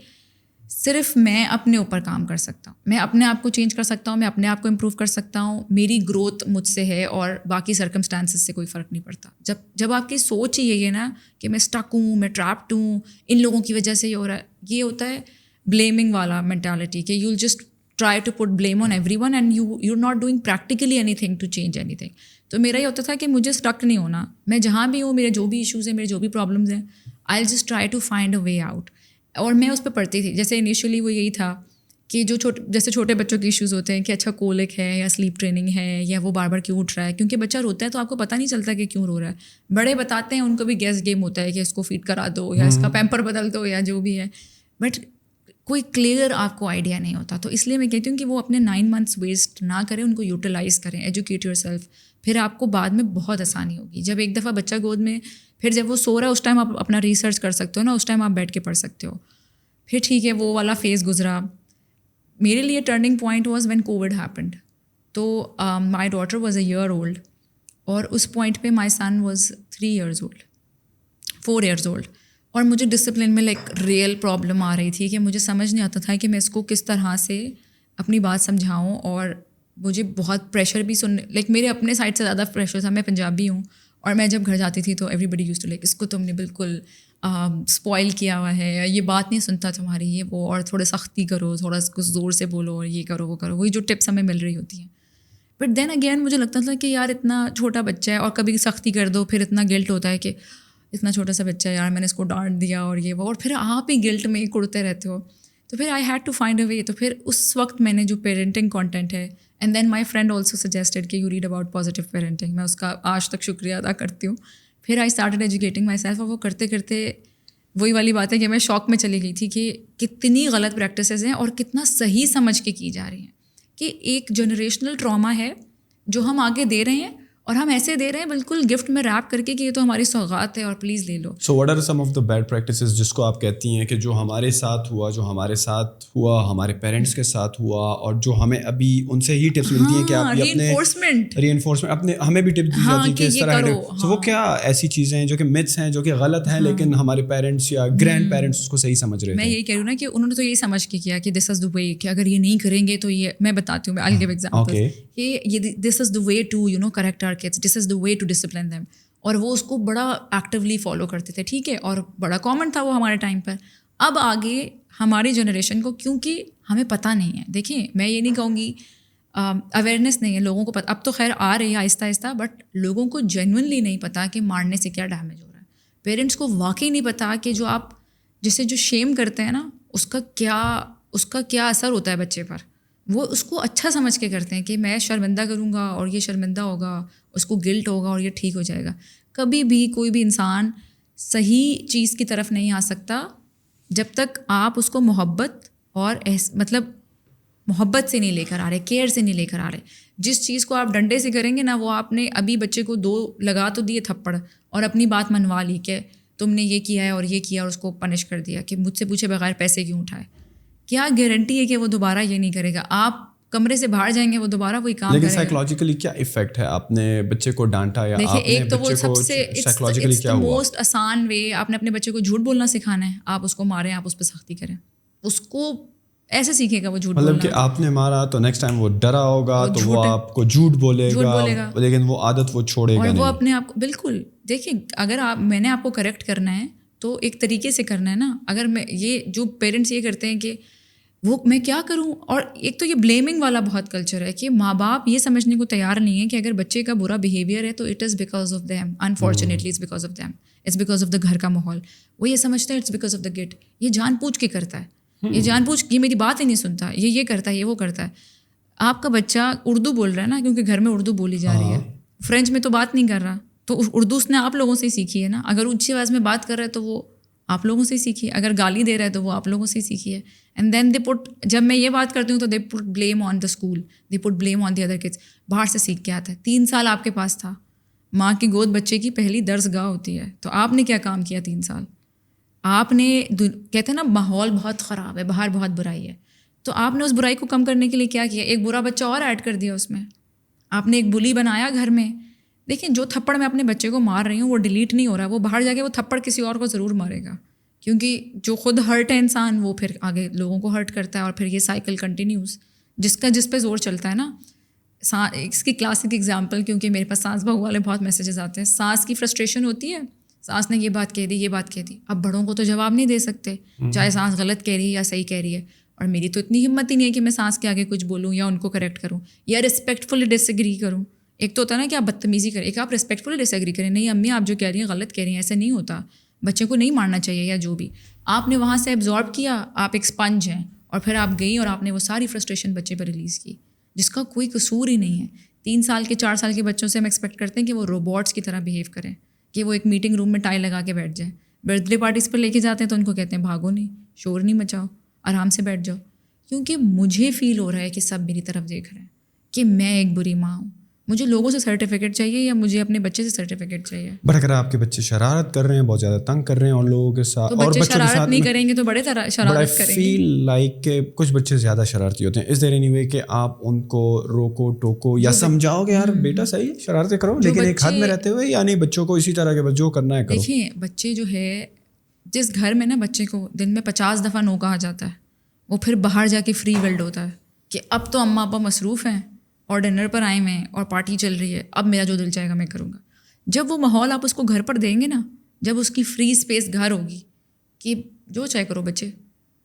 صرف میں اپنے اوپر کام کر سکتا ہوں, میں اپنے آپ کو چینج کر سکتا ہوں, میں اپنے آپ کو امپروو کر سکتا ہوں, میری گروتھ مجھ سے ہے اور باقی سرکمسٹانسز سے کوئی فرق نہیں پڑتا. جب آپ کی سوچ ہی یہی ہے نا کہ میں اسٹک ہوں, میں ٹریپڈ ہوں, ان لوگوں کی وجہ سے یہ ہو رہا ہے, یہ ہوتا ہے بلیمنگ والا مینٹالٹی کہ you will just try to put blame on everyone and you are not doing practically anything to change anything. تو میرا یہ ہوتا تھا کہ مجھے اسٹک نہیں ہونا, میں جہاں بھی ہوں, میرے جو بھی ایشوز ہیں, میرے جو بھی پرابلمز ہیں, I will just try to find a way out. اور میں اس پہ پڑھتی تھی. جیسے انیشیلی وہ یہی تھا کہ جو جیسے چھوٹے بچوں کے ایشوز ہوتے ہیں کہ اچھا کولک ہے یا سلیپ ٹریننگ ہے یا وہ بار بار کیوں اٹھ رہا ہے, کیونکہ بچہ روتا ہے تو آپ کو پتہ نہیں چلتا کہ کیوں رو رہا ہے. بڑے بتاتے ہیں, ان کو بھی گیس گیم ہوتا ہے کہ اس کو فیڈ کرا دو یا اس کا پیمپر بدل دو یا جو بھی ہے, بٹ کوئی کلیئر آپ کو آئیڈیا نہیں ہوتا. تو اس لیے میں کہتی ہوں کہ وہ اپنے 9 months ویسٹ نہ کریں, ان کو یوٹیلائز کریں, ایجوکیٹ یور سیلف. پھر آپ کو بعد میں بہت آسانی ہوگی. جب ایک دفعہ بچہ گود میں, پھر جب وہ سو رہا ہے اس ٹائم آپ اپنا ریسرچ کر سکتے ہو نا, اس ٹائم آپ بیٹھ کے پڑھ سکتے ہو. پھر ٹھیک ہے وہ والا فیز گزرا. میرے لیے turning point was when covid happened. تو my daughter was a year old اور اس پوائنٹ پہ my son was 3 years old, 4 years old. اور مجھے ڈسپلن میں لائک ریئل پرابلم آ رہی تھی کہ مجھے سمجھ نہیں آتا تھا کہ میں اس کو کس طرح سے اپنی بات سمجھاؤں. اور مجھے بہت پریشر بھی لائک میرے اپنے سائڈ سے زیادہ پریشر تھا. میں پنجابی ہوں اور میں جب گھر جاتی تھی تو everybody use to like اس کو تم نے بالکل اسپوائل کیا ہوا ہے, یہ بات نہیں سنتا تمہاری, یہ وہ, اور تھوڑا سختی کرو, تھوڑا کچھ زور سے بولو, اور یہ کرو وہ کرو, وہی جو ٹپس ہمیں مل رہی ہوتی ہیں. بٹ دین اگین مجھے لگتا تھا کہ یار اتنا چھوٹا بچہ ہے اور کبھی سختی کر دو, پھر اتنا گلٹ ہوتا ہے کہ اتنا چھوٹا سا بچہ ہے یار, میں نے اس کو ڈانٹ دیا اور یہ وہ, اور پھر آپ ہی گلٹ میں کڑتے رہتے ہو. تو پھر I had to find a way. تو پھر اس وقت میں نے جو پیرنٹنگ کانٹینٹ ہے, and then my friend also suggested کہ you read about positive parenting, میں اس کا آج تک شکریہ ادا کرتی ہوں. پھر I started educating my self. اور وہ کرتے کرتے وہی والی بات ہے کہ میں شوق میں چلی گئی تھی کہ کتنی غلط پریکٹسز ہیں اور کتنا صحیح سمجھ کے کی جا رہی ہیں, کہ ایک جنریشنل ٹراما ہے جو ہم آگے دے رہے ہیں, اور ہم ایسے دے رہے ہیں بالکل گفٹ میں ریپ کر کے کہ یہ تو ہماری سوغات ہے اور پلیز لے لو. So what are some of the bad practices جس کو آپ کہتی ہیں کہ جو ہمارے ساتھ ہوا, ہمارے پیرنٹس کے ساتھ ہوا, اور جو ہمیں ابھی ان سے ہی ٹپس ملتی ہیں کہ آپ ری انفورسمنٹ اپنے ہمیں بھی ٹپس دی جاتی ہے کہ اس طرح. سو وہ کیا ایسی چیزیں ہیں جو کہ متس ہیں, جو کہ غلط ہیں, لیکن ہمارے پیرنٹس یا گرینڈ پیرنٹس اس کو صحیح سمجھ رہے ہیں. میں یہی کہہ رہی ہوں نا کہ انہوں نے تو یہی سمجھ کے کیا کہ دس از دا وے, کہ اگر یہ نہیں کریں گے تو یہ, میں بتاتی ہوں, I'll give examples, کہ یہ this is the way to correct our kids, this is the way to discipline them. اور وہ اس کو بڑا ایکٹیولی فالو کرتے تھے, ٹھیک ہے, اور بڑا کامن تھا وہ ہمارے ٹائم پر. اب آگے ہماری جنریشن کو کیونکہ ہمیں پتہ نہیں ہے, دیکھیں میں یہ نہیں کہوں گی اویئرنیس نہیں ہے لوگوں کو پتہ, اب تو خیر آ رہی ہے آہستہ آہستہ, بٹ لوگوں کو جینوئنلی نہیں پتہ کہ مارنے سے کیا ڈیمیج ہو رہا ہے. پیرنٹس کو واقعی نہیں پتہ کہ جو آپ جسے جو شیم کرتے ہیں نا, اس کا کیا اثر ہوتا ہے بچے پر. وہ اس کو اچھا سمجھ کے کرتے ہیں کہ میں شرمندہ کروں گا اور یہ شرمندہ ہوگا, اس کو گلٹ ہوگا اور یہ ٹھیک ہو جائے گا. کبھی بھی کوئی بھی انسان صحیح چیز کی طرف نہیں آ سکتا جب تک آپ اس کو محبت اور مطلب محبت سے نہیں لے کر آ رہے, کیئر سے نہیں لے کر آ رہے. جس چیز کو آپ ڈنڈے سے کریں گے نا, وہ آپ نے ابھی بچے کو 2 لگا تو دیے تھپڑ اور اپنی بات منوا لی کہ تم نے یہ کیا ہے اور یہ کیا, اور اس کو پنش کر دیا کہ مجھ سے پوچھے بغیر پیسے کیوں اٹھائے. کیا گارنٹی ہے کہ وہ دوبارہ یہ نہیں کرے گا؟ آپ کمرے سے باہر جائیں گے وہ دوبارہ وہی کام کرے گا. لیکن سائیکولوجیکلی کیا ایفیکٹ ہے؟ آپ نے بچے کو ڈانٹا یا دیکھیے, آپ نے ایک تو وہ بچے سب کو سے سائیکولوجیکلی کیا ہوا؟ موسٹ آسان وے, آپ نے اپنے بچے کو جھوٹ بولنا سکھانا ہے. آپ اس کو ماریں, آپ اس پہ سختی کریں, اس کو ایسے سیکھے گا وہ جھوٹ بولنا. مطلب کہ آپ نے مارا تو نیکسٹ ٹائم وہ ڈرا ہوگا تو وہ آپ کو جھوٹ بولے گا, لیکن وہ عادت وہ چھوڑے گا نہیں. وہ اپنے آپ کو بالکل, دیکھیں اگر میں نے آپ کو کریکٹ کرنا ہے تو ایک طریقے سے کرنا ہے نا. اگر میں یہ جو پیرنٹس یہ کرتے ہیں کہ وہ میں کیا کروں, اور ایک تو یہ بلیمنگ والا بہت کلچر ہے کہ ماں باپ یہ سمجھنے کو تیار نہیں ہے کہ اگر بچے کا برا بیہیویئر ہے تو it is because of them, unfortunately it's because of them, it's because of the گھر کا ماحول. وہ یہ سمجھتا ہے اٹس بیکاز آف دا گٹ, یہ جان پوچھ کے کرتا ہے, یہ جان پوچھ, یہ میری بات ہی نہیں سنتا, یہ کرتا ہے, یہ وہ کرتا ہے. آپ کا بچہ اردو بول رہا ہے نا کیونکہ گھر میں اردو بولی جا رہی ہے, فرینچ میں تو بات نہیں کر رہا, تو اردو اس نے آپ لوگوں سے ہی سیکھی ہے نا. اگر اونچی آواز میں بات کر رہا ہے تو وہ آپ لوگوں سے ہی سیکھی ہے, اگر گالی دے رہا ہے تو وہ آپ لوگوں سے ہی سیکھی ہے. اینڈ دین دے پٹ, جب میں یہ بات کرتی ہوں تو they put blame on the school, they put blame on the other kids. باہر سے سیکھ کے آتا ہے. 3 سال آپ کے پاس تھا, ماں کی گود بچے کی پہلی درس گاہ ہوتی ہے, تو آپ نے کیا کام کیا 3 سال؟ آپ نے, کہتے ہیں نا ماحول بہت خراب ہے, باہر بہت برائی ہے, تو آپ نے اس برائی کو کم کرنے کے لیے کیا کیا؟ ایک برا بچہ اور ایڈ کر دیا اس میں. آپ نے ایک بلی بنایا گھر میں. دیکھیں جو تھپڑ میں اپنے بچے کو مار رہی ہوں وہ ڈیلیٹ نہیں ہو رہا, وہ باہر جا کے وہ تھپڑ کسی اور کو ضرور مارے گا, کیونکہ جو خود ہرٹ ہے انسان وہ پھر آگے لوگوں کو ہرٹ کرتا ہے اور پھر یہ سائیکل کنٹینیوز جس پہ زور چلتا ہے نا. اس کی کلاسک اگزامپل, کیونکہ میرے پاس سانس بہو والے بہت میسیجز آتے ہیں, سانس کی فرسٹریشن ہوتی ہے, سانس نے یہ بات کہہ دی, اب بڑوں کو تو جواب نہیں دے سکتے, چاہے سانس غلط کہہ رہی ہے یا صحیح کہہ رہی ہے, اور میری تو اتنی ہمت ہی نہیں ہے کہ میں سانس کے آگے کچھ بولوں یا ان کو کریکٹ کروں یا رسپیکٹفلی ڈس ایگری کروں. ایک تو ہوتا ہے نا کہ آپ بدتمیزی کریں, ایک آپ رسپیکٹفلی ڈس ایگری کریں, نہیں امی آپ جو کہہ رہی ہیں غلط کہہ رہی ہیں, ایسا نہیں ہوتا, بچے کو نہیں مارنا چاہیے یا جو بھی. آپ نے وہاں سے ایبزارب کیا, آپ ایک اسپنج ہیں, اور پھر آپ گئی اور آپ نے وہ ساری فرسٹریشن بچے پہ ریلیز کی جس کا کوئی قصور ہی نہیں ہے. 3 سال کے 4 سال کے بچوں سے ہم ایکسپیکٹ کرتے ہیں کہ وہ روبوٹس کی طرح بیہیو کریں, کہ وہ ایک میٹنگ روم میں ٹائی لگا کے بیٹھ جائیں. برتھ ڈے پارٹیز پر لے کے جاتے ہیں تو ان کو کہتے ہیں بھاگو نہیں, شور نہیں مچاؤ, آرام سے بیٹھ جاؤ, کیونکہ مجھے فیل ہو رہا ہے کہ سب میری طرف دیکھ رہے ہیں کہ میں ایک بری ماں ہوں. مجھے لوگوں سے سرٹیفکیٹ چاہیے یا مجھے اپنے بچے سے سرٹیفکیٹ چاہیے؟ بٹ اگر آپ کے بچے شرارت کر رہے ہیں, بہت زیادہ تنگ کر رہے ہیں اور لوگوں کے ساتھ, اور بچوں کے ساتھ نہیں کریں گے تو بڑے شرارت کریں گے. فیل لائک کہ کچھ بچے زیادہ شرارتی ہوتے ہیں. از دیر اینی وے کہ آپ ان کو روکو ٹوکو یا سمجھاؤ کہ یار بیٹا صحیح شرارتیں کرو لیکن ایک حد میں رہتے ہوئے, یعنی بچوں کو اسی طرح کے جو کرنا ہے کرو. دیکھیں بچے جو ہے, جس گھر میں نا بچے کو دن میں 50 دفعہ نو کہا جاتا ہے, وہ پھر باہر جا کے فری ورلڈ ہوتا ہے کہ اب تو اماں ابا مصروف ہیں اور ڈنر پر آئے ہوئے ہیں اور پارٹی چل رہی ہے, اب میرا جو دل چاہے گا میں کروں گا. جب وہ ماحول آپ اس کو گھر پر دیں گے نا, جب اس کی فری اسپیس گھر ہوگی کہ جو چاہے کرو بچے,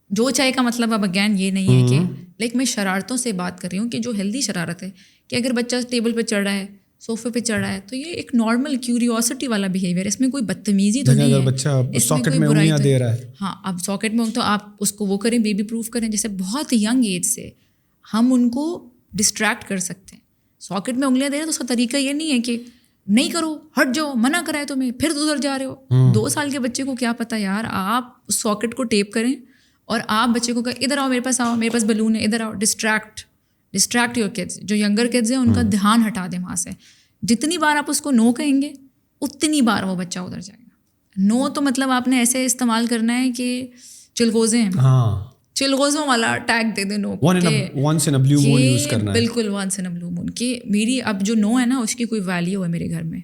جو چاہے کا مطلب اب اگین یہ نہیں ہے کہ لائک میں شرارتوں سے بات کر رہی ہوں کہ جو ہیلدی شرارت ہے, کہ اگر بچہ ٹیبل پہ چڑھ رہا ہے, صوفے پہ چڑھ رہا ہے, تو یہ ایک نارمل کیوریوسٹی والا بیہیویئر, اس میں کوئی بدتمیزی تو نہیں ہے. بچہ ساکٹ میں انگلیاں دے رہا ہے, ہاں اب ساکٹ میں تو آپ اس کو وہ کریں, بیبی پروف کریں. جیسے بہت ینگ ایج سے ہم ان کو ڈسٹریکٹ کر سکتے ہیں. ساکٹ میں انگلیاں دے رہے ہیں تو اس کا طریقہ یہ نہیں ہے کہ نہیں کرو, ہٹ جاؤ, منع کرا ہے تمہیں, پھر ادھر جا رہے ہو. 2 سال کے بچے کو کیا پتہ یار, آپ اس ساکٹ کو ٹیپ کریں اور آپ بچے کو کہیں ادھر آؤ میرے پاس, آؤ میرے پاس بلون ہے, ادھر آؤ, ڈسٹریکٹ یور کڈس. جو ینگر کڈز ہیں ان کا دھیان ہٹا دیں وہاں سے. جتنی بار آپ اس کو نو کہیں گے اتنی بار وہ بچہ ادھر جائے گا. نو تو مطلب آپ نے ایسے استعمال کرنا ہے کہ چلغوزے ہیں, چلغوزوں والا ٹیگ دے دیں نو کو, ونس ان اے بلیو مون یوز کرنا ہے. بالکل ونس ان اے بلیو مون. کہ میری اب جو نو ہے نا اس کی کوئی ویلیو ہے میرے گھر میں,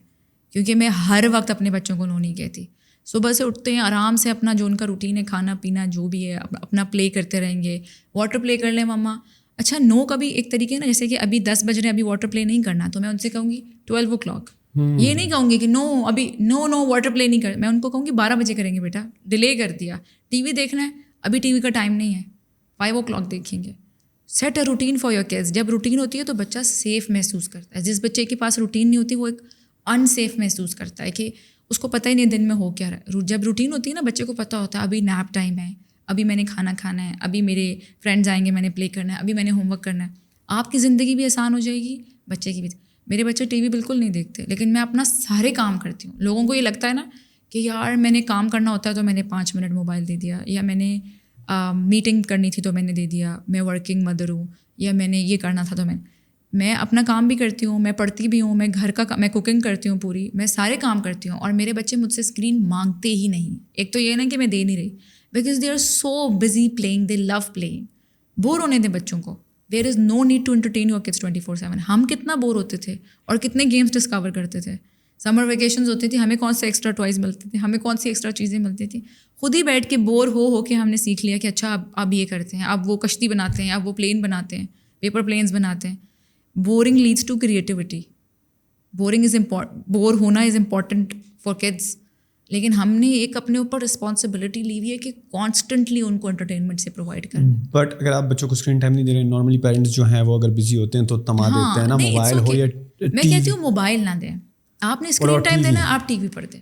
کیونکہ میں ہر وقت اپنے بچوں کو نو نہیں کہتی. صبح سے اٹھتے ہیں آرام سے, اپنا جو ان کا روٹین ہے کھانا پینا جو بھی ہے اپنا پلے کرتے رہیں گے. واٹر پلے کر لیں مما, اچھا نو کا بھی ایک طریقے نا, جیسے کہ ابھی 10 بج رہے ہیں, ابھی واٹر پلے نہیں کرنا, تو میں ان سے کہوں گی 12 o'clock. یہ نہیں کہوں گی کہ نو ابھی نو واٹر پلے نہیں کر, میں ان کو کہوں گی 12 بجے کریں گے بیٹا, ڈیلے کر دیا. ٹی وی دیکھنا ہے, ابھی ٹی وی کا ٹائم نہیں ہے, 5 o'clock دیکھیں گے. Set a routine for your kids. جب روٹین ہوتی ہے تو بچہ سیف محسوس کرتا ہے. جس بچے کے پاس روٹین نہیں ہوتی وہ ایک انسیف محسوس کرتا ہے کہ اس کو پتہ ہی نہیں دن میں ہو کیا رہا ہے. جب روٹین ہوتی ہے نا بچے کو پتہ ہوتا ہے ابھی نیپ ٹائم ہے, ابھی میں نے کھانا کھانا ہے, ابھی میرے فرینڈز آئیں گے میں نے پلے کرنا ہے, ابھی میں نے ہوم ورک کرنا ہے. آپ کی زندگی بھی آسان ہو جائے گی, بچے کی بھی. میرے بچے ٹی وی بالکل نہیں دیکھتے, لیکن میں اپنا سارے کام کرتی ہوں. لوگوں کو یہ لگتا ہے نا کہ یار میں نے کام کرنا ہوتا ہے تو میں نے 5 منٹ موبائل دے دیا, یا میں نے میٹنگ کرنی تھی تو میں نے دے دیا, میں ورکنگ مدر ہوں, یا میں نے یہ کرنا تھا تو میں اپنا کام بھی کرتی ہوں, میں پڑھتی بھی ہوں, میں گھر کا میں کوکنگ کرتی ہوں پوری, میں سارے کام کرتی ہوں. اور میرے بچے مجھ سے اسکرین مانگتے ہی نہیں. ایک تو یہ نا کہ میں دے نہیں رہی, because they are so busy playing, they love playing. Bore ہونے دیں بچوں کو. There is no need to entertain your kids 24/7. ہم کتنا بور ہوتے تھے اور کتنے گیمس ڈسکور کرتے تھے. سمر ویکیشنز ہوتی تھی, ہمیں کون سے ایکسٹرا ٹوائز ملتے تھے, ہمیں کون سی ایکسٹرا چیزیں ملتی تھیں. خود ہی بیٹھ کے بور ہو کے ہم نے سیکھ لیا کہ اچھا اب یہ کرتے ہیں, اب وہ کشتی بناتے ہیں, اب وہ پلین بناتے ہیں, پیپر پلینس بناتے ہیں. Boring leads to creativity. Bore ہونا از امپورٹنٹ فار کڈس, لیکن ہم نے ایک اپنے اوپر رسپانسبلٹی لی ہوئی ہے کہ کانسٹنٹلی ان کو انٹرٹینمنٹ سے پرووائڈ کرنا. بٹ اگر آپ بچوں کو اسکرین ٹائم نہیں دے رہے, نارملی پیرنٹس جو ہیں وہ اگر بزی ہوتے ہیں تو تما دیتے ہیں نا, موبائل ہو یا میں کہتی ہوں موبائل نہ دیں. آپ نے اسکرین ٹائم دینا, آپ ٹی وی پر دیں.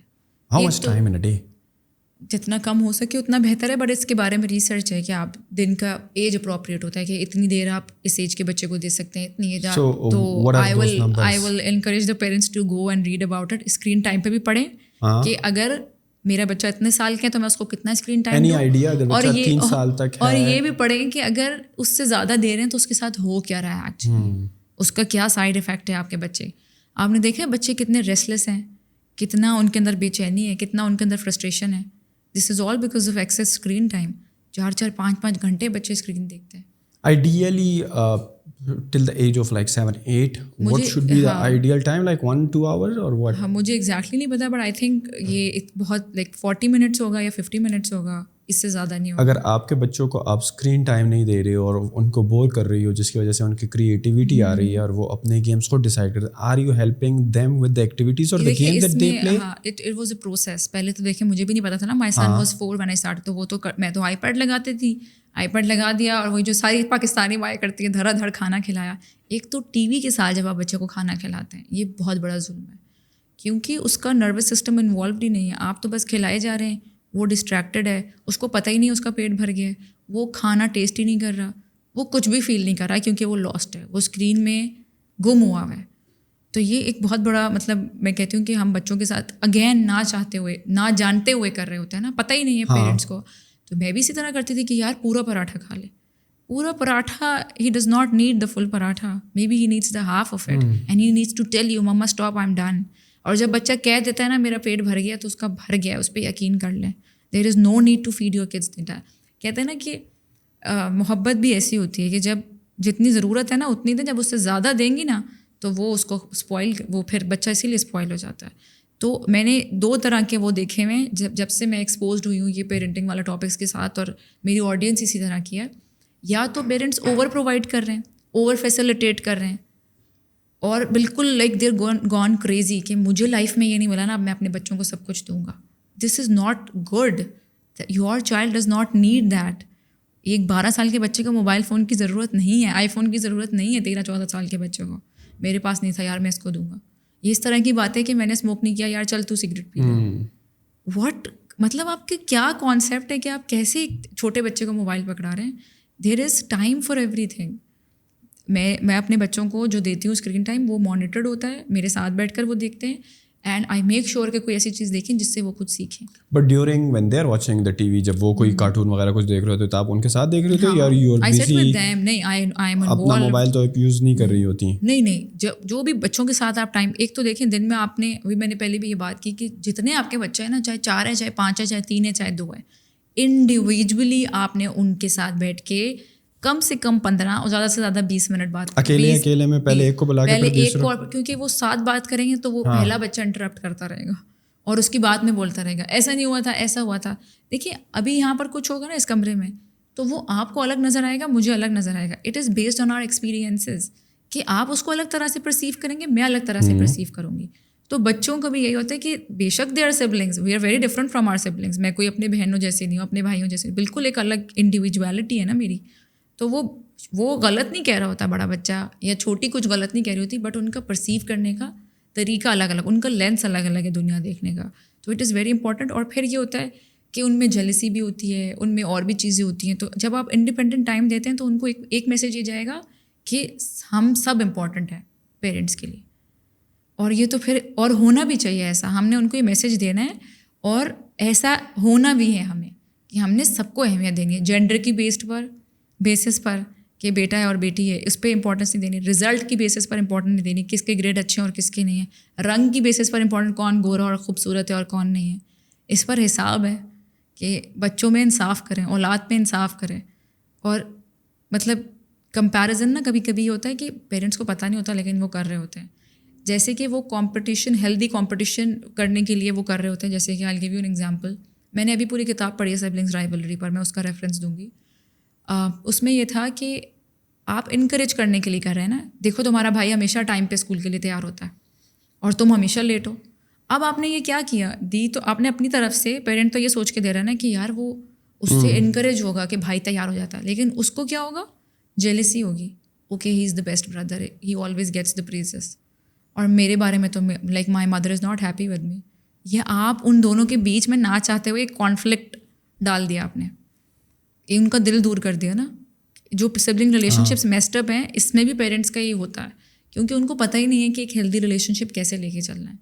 How much time in a day? جتنا کم ہو سکے اتنا بہتر ہے. بٹ اس کے بارے میں ریسرچ ہے کہ آپ دن کا ایج اپروپریٹ ہوتا ہے کہ اتنی دیر آپ اس ایج کے بچے کو دے سکتے ہیں, اتنی ایج. تو I will encourage the parents to go and read about it. Screen time پہ بھی پڑھیں کہ اگر میرا بچہ اتنے سال کے ہے تو میں اس کو کتنا اسکرین ٹائم دوں, اور یہ بھی پڑھیں کہ اگر اس سے زیادہ دے رہے ہیں تو اس کے ساتھ ہو کیا رہا ہے ایکچولی, اس کا کیا سائڈ افیکٹ ہے آپ کے بچے. آپ نے دیکھا بچے کتنے ریسٹلیس ہیں, کتنا ان کے اندر بے چینی ہے, کتنا ان کے اندر فرسٹریشن ہے. This is all because of excess screen time. 4-4 5-5 گھنٹے بچے اسکرین دیکھتے ہیں. Ideally till the age of like 7-8, what should be the ideal time, like 1-2 hours or what? ہاں مجھے ایگزیکٹلی نہیں پتا، بٹ آئی تھنک یہ بہت لائک 40 منٹس ہوگا یا 50 منٹس ہوگا، اس سے زیادہ نہیں ہوگا. اگر آپ کے بچوں کو آپ اسکرین ٹائم نہیں دے رہے ہو اور ان کو بور کر رہی ہو جس کی وجہ سے ان کی کریٹیوٹی آ رہی ہے اور وہ اپنے گیمس کو ڈیسائڈ کرتے، are you helping them with the activities اور دی گیم دیٹ دے پلے؟ ہاں اٹ واز اے پروسیس. پہلے تو دیکھیں مجھے بھی نہیں پتا تھا نا، مائی son was 4 when I started، تو وہ تو میں تو آئی پیڈ لگاتی تھی، آئی پیڈ لگا دیا اور وہی جو ساری پاکستانی مائیں کرتی ہیں دھڑا دھڑ کھانا کھلایا. ایک تو ٹی وی کے ساتھ جب آپ بچے کو کھانا کھلاتے ہیں یہ بہت بڑا ظلم ہے، کیونکہ اس کا نروس سسٹم انوالوڈ ہی نہیں ہے. آپ تو بس کھلائے جا رہے ہیں، وہ ڈسٹریکٹڈ ہے، اس کو پتہ ہی نہیں اس کا پیٹ بھر گیا ہے، وہ کھانا ٹیسٹ ہی نہیں کر رہا، وہ کچھ بھی فیل نہیں کر رہا کیونکہ وہ لاسٹ ہے، وہ اسکرین میں گم ہوا ہے. تو یہ ایک بہت بڑا مطلب میں کہتی ہوں کہ ہم بچوں کے ساتھ اگین نہ چاہتے ہوئے نہ جانتے ہوئے کر رہے ہوتے ہیں نا، پتہ ہی نہیں ہے پیرنٹس کو. تو میں بھی اسی طرح کرتی تھی کہ یار پورا پراٹھا کھا لے، پورا paratha. He does not need the full paratha, maybe he needs the half of it and he needs to tell you mama stop I am done. اور جب بچہ کہہ دیتا ہے نا میرا پیٹ بھر گیا تو اس کا بھر گیا، اس پہ یقین کر لیں. There is no need to feed your kids. کہتے ہیں نا کہ محبت بھی ایسی ہوتی ہے کہ جب جتنی ضرورت ہے نا اتنی دیں، جب اس سے زیادہ دیں گی نا تو وہ اس کو اسپوائل، وہ پھر بچہ اسی لیے اسپوائل ہو جاتا ہے. تو میں نے 2 طرح کے وہ دیکھے ہوئے جب سے میں ایکسپوزڈ ہوئی ہوں یہ پیرنٹنگ والا ٹاپکس کے ساتھ، اور میری آڈینس اسی طرح کی ہے. یا تو پیرنٹس اوور پرووائڈ کر رہے ہیں، اوور فیسیلیٹیٹ کر رہے ہیں اور بالکل لائک دیر گون کریزی کہ مجھے لائف میں یہ نہیں ملا نا اب میں اپنے بچوں کو سب کچھ دوں گا. This is not good. Your child does not need that. ایک 12 سال کے بچے کو موبائل فون کی ضرورت نہیں ہے، آئی فون کی ضرورت نہیں ہے 13-14 سال کے بچے کو. میرے پاس نہیں تھا یار میں اس کو دوں گا. یہ اس طرح کی بات ہے کہ میں نے اسموک نہیں کیا یار چل تو سگریٹ پی لے. واٹ مطلب آپ کے کیا کانسیپٹ ہے کہ آپ کیسے چھوٹے بچے کو موبائل پکڑا رہے ہیں؟ There is time for everything. میں اپنے بچوں کو جو دیتی ہوں اسکرین ٹائم وہ مانیٹرڈ ہوتا ہے، میرے ساتھ بیٹھ کر وہ دیکھتے ہیں اینڈ آئی میک شیور کہ کوئی ایسی چیز دیکھیں جس سے وہ خود سیکھیں. But during when they are watching the T V, جب وہ کوئی کارٹون وغیرہ کچھ دیکھ رہے ہوتے تو آپ ان کے ساتھ دیکھ رہے ہوتے یا یو آر بزی؟ اپنا موبائل تو یوز نہیں کر رہی ہوتی؟ نہیں جو بھی بچوں کے ساتھ آپ ٹائم، ایک تو دیکھیں دن میں آپ نے، ابھی میں نے پہلے بھی یہ بات کی کہ جتنے آپ کے بچے ہیں نا، چاہے 4 ہے، چاہے 5 ہے، چاہے 3 ہے، چاہے 2 ہے، انڈیویجولی آپ نے ان کے ساتھ بیٹھ کے کم سے کم 15 اور زیادہ سے زیادہ 20 منٹ بات. اکیلے میں پہلے ایک کو بلا کے پہلے ایک کو، کیونکہ وہ ساتھ بات کریں گے تو وہ پہلا بچہ انٹرپٹ کرتا رہے گا اور اس کی بات میں بولتا رہے گا ایسا نہیں ہوا تھا، ایسا ہوا تھا. دیکھیے ابھی یہاں پر کچھ ہوگا نا اس کمرے میں تو وہ آپ کو الگ نظر آئے گا، مجھے الگ نظر آئے گا. It is based on our experiences کہ آپ اس کو الگ طرح سے پرسیو کریں گے، میں الگ طرح سے پرسیو کروں گی. تو بچوں کو بھی یہی ہوتا ہے کہ بے شک they are siblings, we are very different from our siblings. میں کوئی اپنے بہنوں جیسے نہیں ہوں، اپنے بھائیوں جیسے، بالکل ایک الگ انڈیویجویلٹی ہے نا میری. تو وہ غلط نہیں کہہ رہا ہوتا بڑا بچہ یا چھوٹی کچھ غلط نہیں کہہ رہی ہوتی، بٹ ان کا پرسیو کرنے کا طریقہ الگ الگ، ان کا لینس الگ الگ ہے دنیا دیکھنے کا. تو اٹ از ویری امپورٹنٹ. اور پھر یہ ہوتا ہے کہ ان میں جیلسی بھی ہوتی ہے، ان میں اور بھی چیزیں ہوتی ہیں. تو جب آپ انڈیپینڈنٹ ٹائم دیتے ہیں تو ان کو ایک میسیج یہ جائے گا کہ ہم سب امپورٹنٹ ہیں پیرنٹس کے لیے. اور یہ تو پھر اور ہونا بھی چاہیے ایسا، ہم نے ان کو یہ میسیج دینا ہے اور ایسا ہونا بھی ہے ہمیں کہ ہم نے سب کو اہمیت دینی ہے. جینڈر کی بیسس پر کہ بیٹا ہے اور بیٹی ہے اس پہ امپورٹنس نہیں دینی، رزلٹ کی بیسس پر امپورٹنس نہیں دینی، کس کے گریڈ اچھے ہیں اور کس کے نہیں ہیں، رنگ کی بیسس پر امپورٹنٹ کون گورا اور خوبصورت ہے اور کون نہیں ہے. اس پر حساب ہے کہ بچوں میں انصاف کریں، اولاد میں انصاف کریں. اور مطلب کمپیریزن نا کبھی کبھی ہوتا ہے کہ پیرنٹس کو پتہ نہیں ہوتا لیکن وہ کر رہے ہوتے ہیں. جیسے کہ وہ کمپٹیشن، ہیلدی کمپٹیشن کرنے کے لیے وہ کر رہے ہوتے ہیں. جیسے کہ آئی گیو یو این ایگزامپل، میں نے ابھی پوری کتاب پڑھی ہے سبلنگس رائیولری پر، میں اس کا ریفرنس دوں گی. اس میں یہ تھا کہ آپ انکریج کرنے کے لیے کر رہے ہیں نا، دیکھو تمہارا بھائی ہمیشہ ٹائم پہ اسکول کے لیے تیار ہوتا ہے اور تم ہمیشہ لیٹ ہو. اب آپ نے یہ کیا کیا دی، تو آپ نے اپنی طرف سے، پیرنٹ تو یہ سوچ کے دے رہا ہے نا کہ یار وہ اس سے انکریج ہوگا کہ بھائی تیار ہو جاتا ہے، لیکن اس کو کیا ہوگا، جیلسی ہوگی. Okay he is the best brother, he always gets the praises, اور میرے بارے میں تو like my mother is not happy with me. یہ آپ ان دونوں کے بیچ میں نہ چاہتے ہوئے ایک کانفلکٹ ڈال دیا آپ نے، ان کا دل دور کر دیا نا. جو سبلنگ ریلیشن شپس میسڈ اپ ہیں اس میں بھی پیرنٹس کا یہ ہوتا ہے کیونکہ ان کو پتہ ہی نہیں ہے کہ ایک ہیلدی ریلیشن شپ کیسے لے کے چلنا ہے.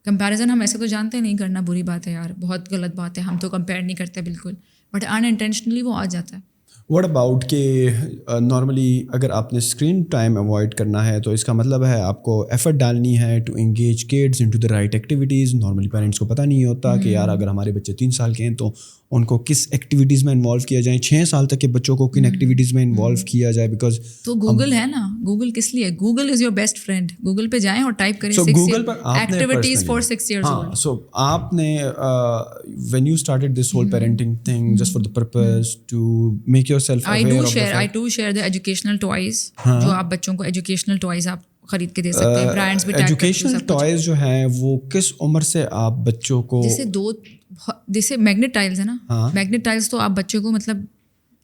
کمپیریزن ہم ایسے تو جانتے نہیں کرنا بری بات ہے یار، بہت غلط بات ہے، ہم تو کمپیئر نہیں کرتے بالکل، بٹ ان انٹینشنلی وہ آ جاتا ہے. واٹ اباؤٹ کہ نارملی اگر آپ نے اسکرین ٹائم اوائڈ کرنا ہے تو اس کا مطلب ہے آپ کو ایفرٹ ڈالنی ہے to engage kids into the right activities. Normally parents کو پتہ نہیں ہوتا کہ یار اگر ہمارے بچے 3 سال کے ہیں تو ان کو کس ایکٹیویٹیز میں انوالو کیا جائے, 6 سال تک کے بچوں کو کن ایکٹیویٹیز میں انوالو کیا جائے. بیکاز تو گوگل ہے نا, گوگل کس لیے, Google is your best friend. Google پہ جائیں اور ٹائپ کریں گوگل پر activities for 6 years old. So آپ نے when you started this whole parenting thing just for the purpose to make yourself aware. I do share the educational toys جو آپ بچوں کو ایجوکیشنل ٹوائز آپ خرید کے دے سکتے ہیں. برانڈس بھی ایجوکیشنل ٹوائز جو ہیں وہ کس عمر سے آپ بچوں کو, جیسے میگنیٹ ٹائلز ہے نا, میگنیٹ ٹائلز تو آپ بچے کو مطلب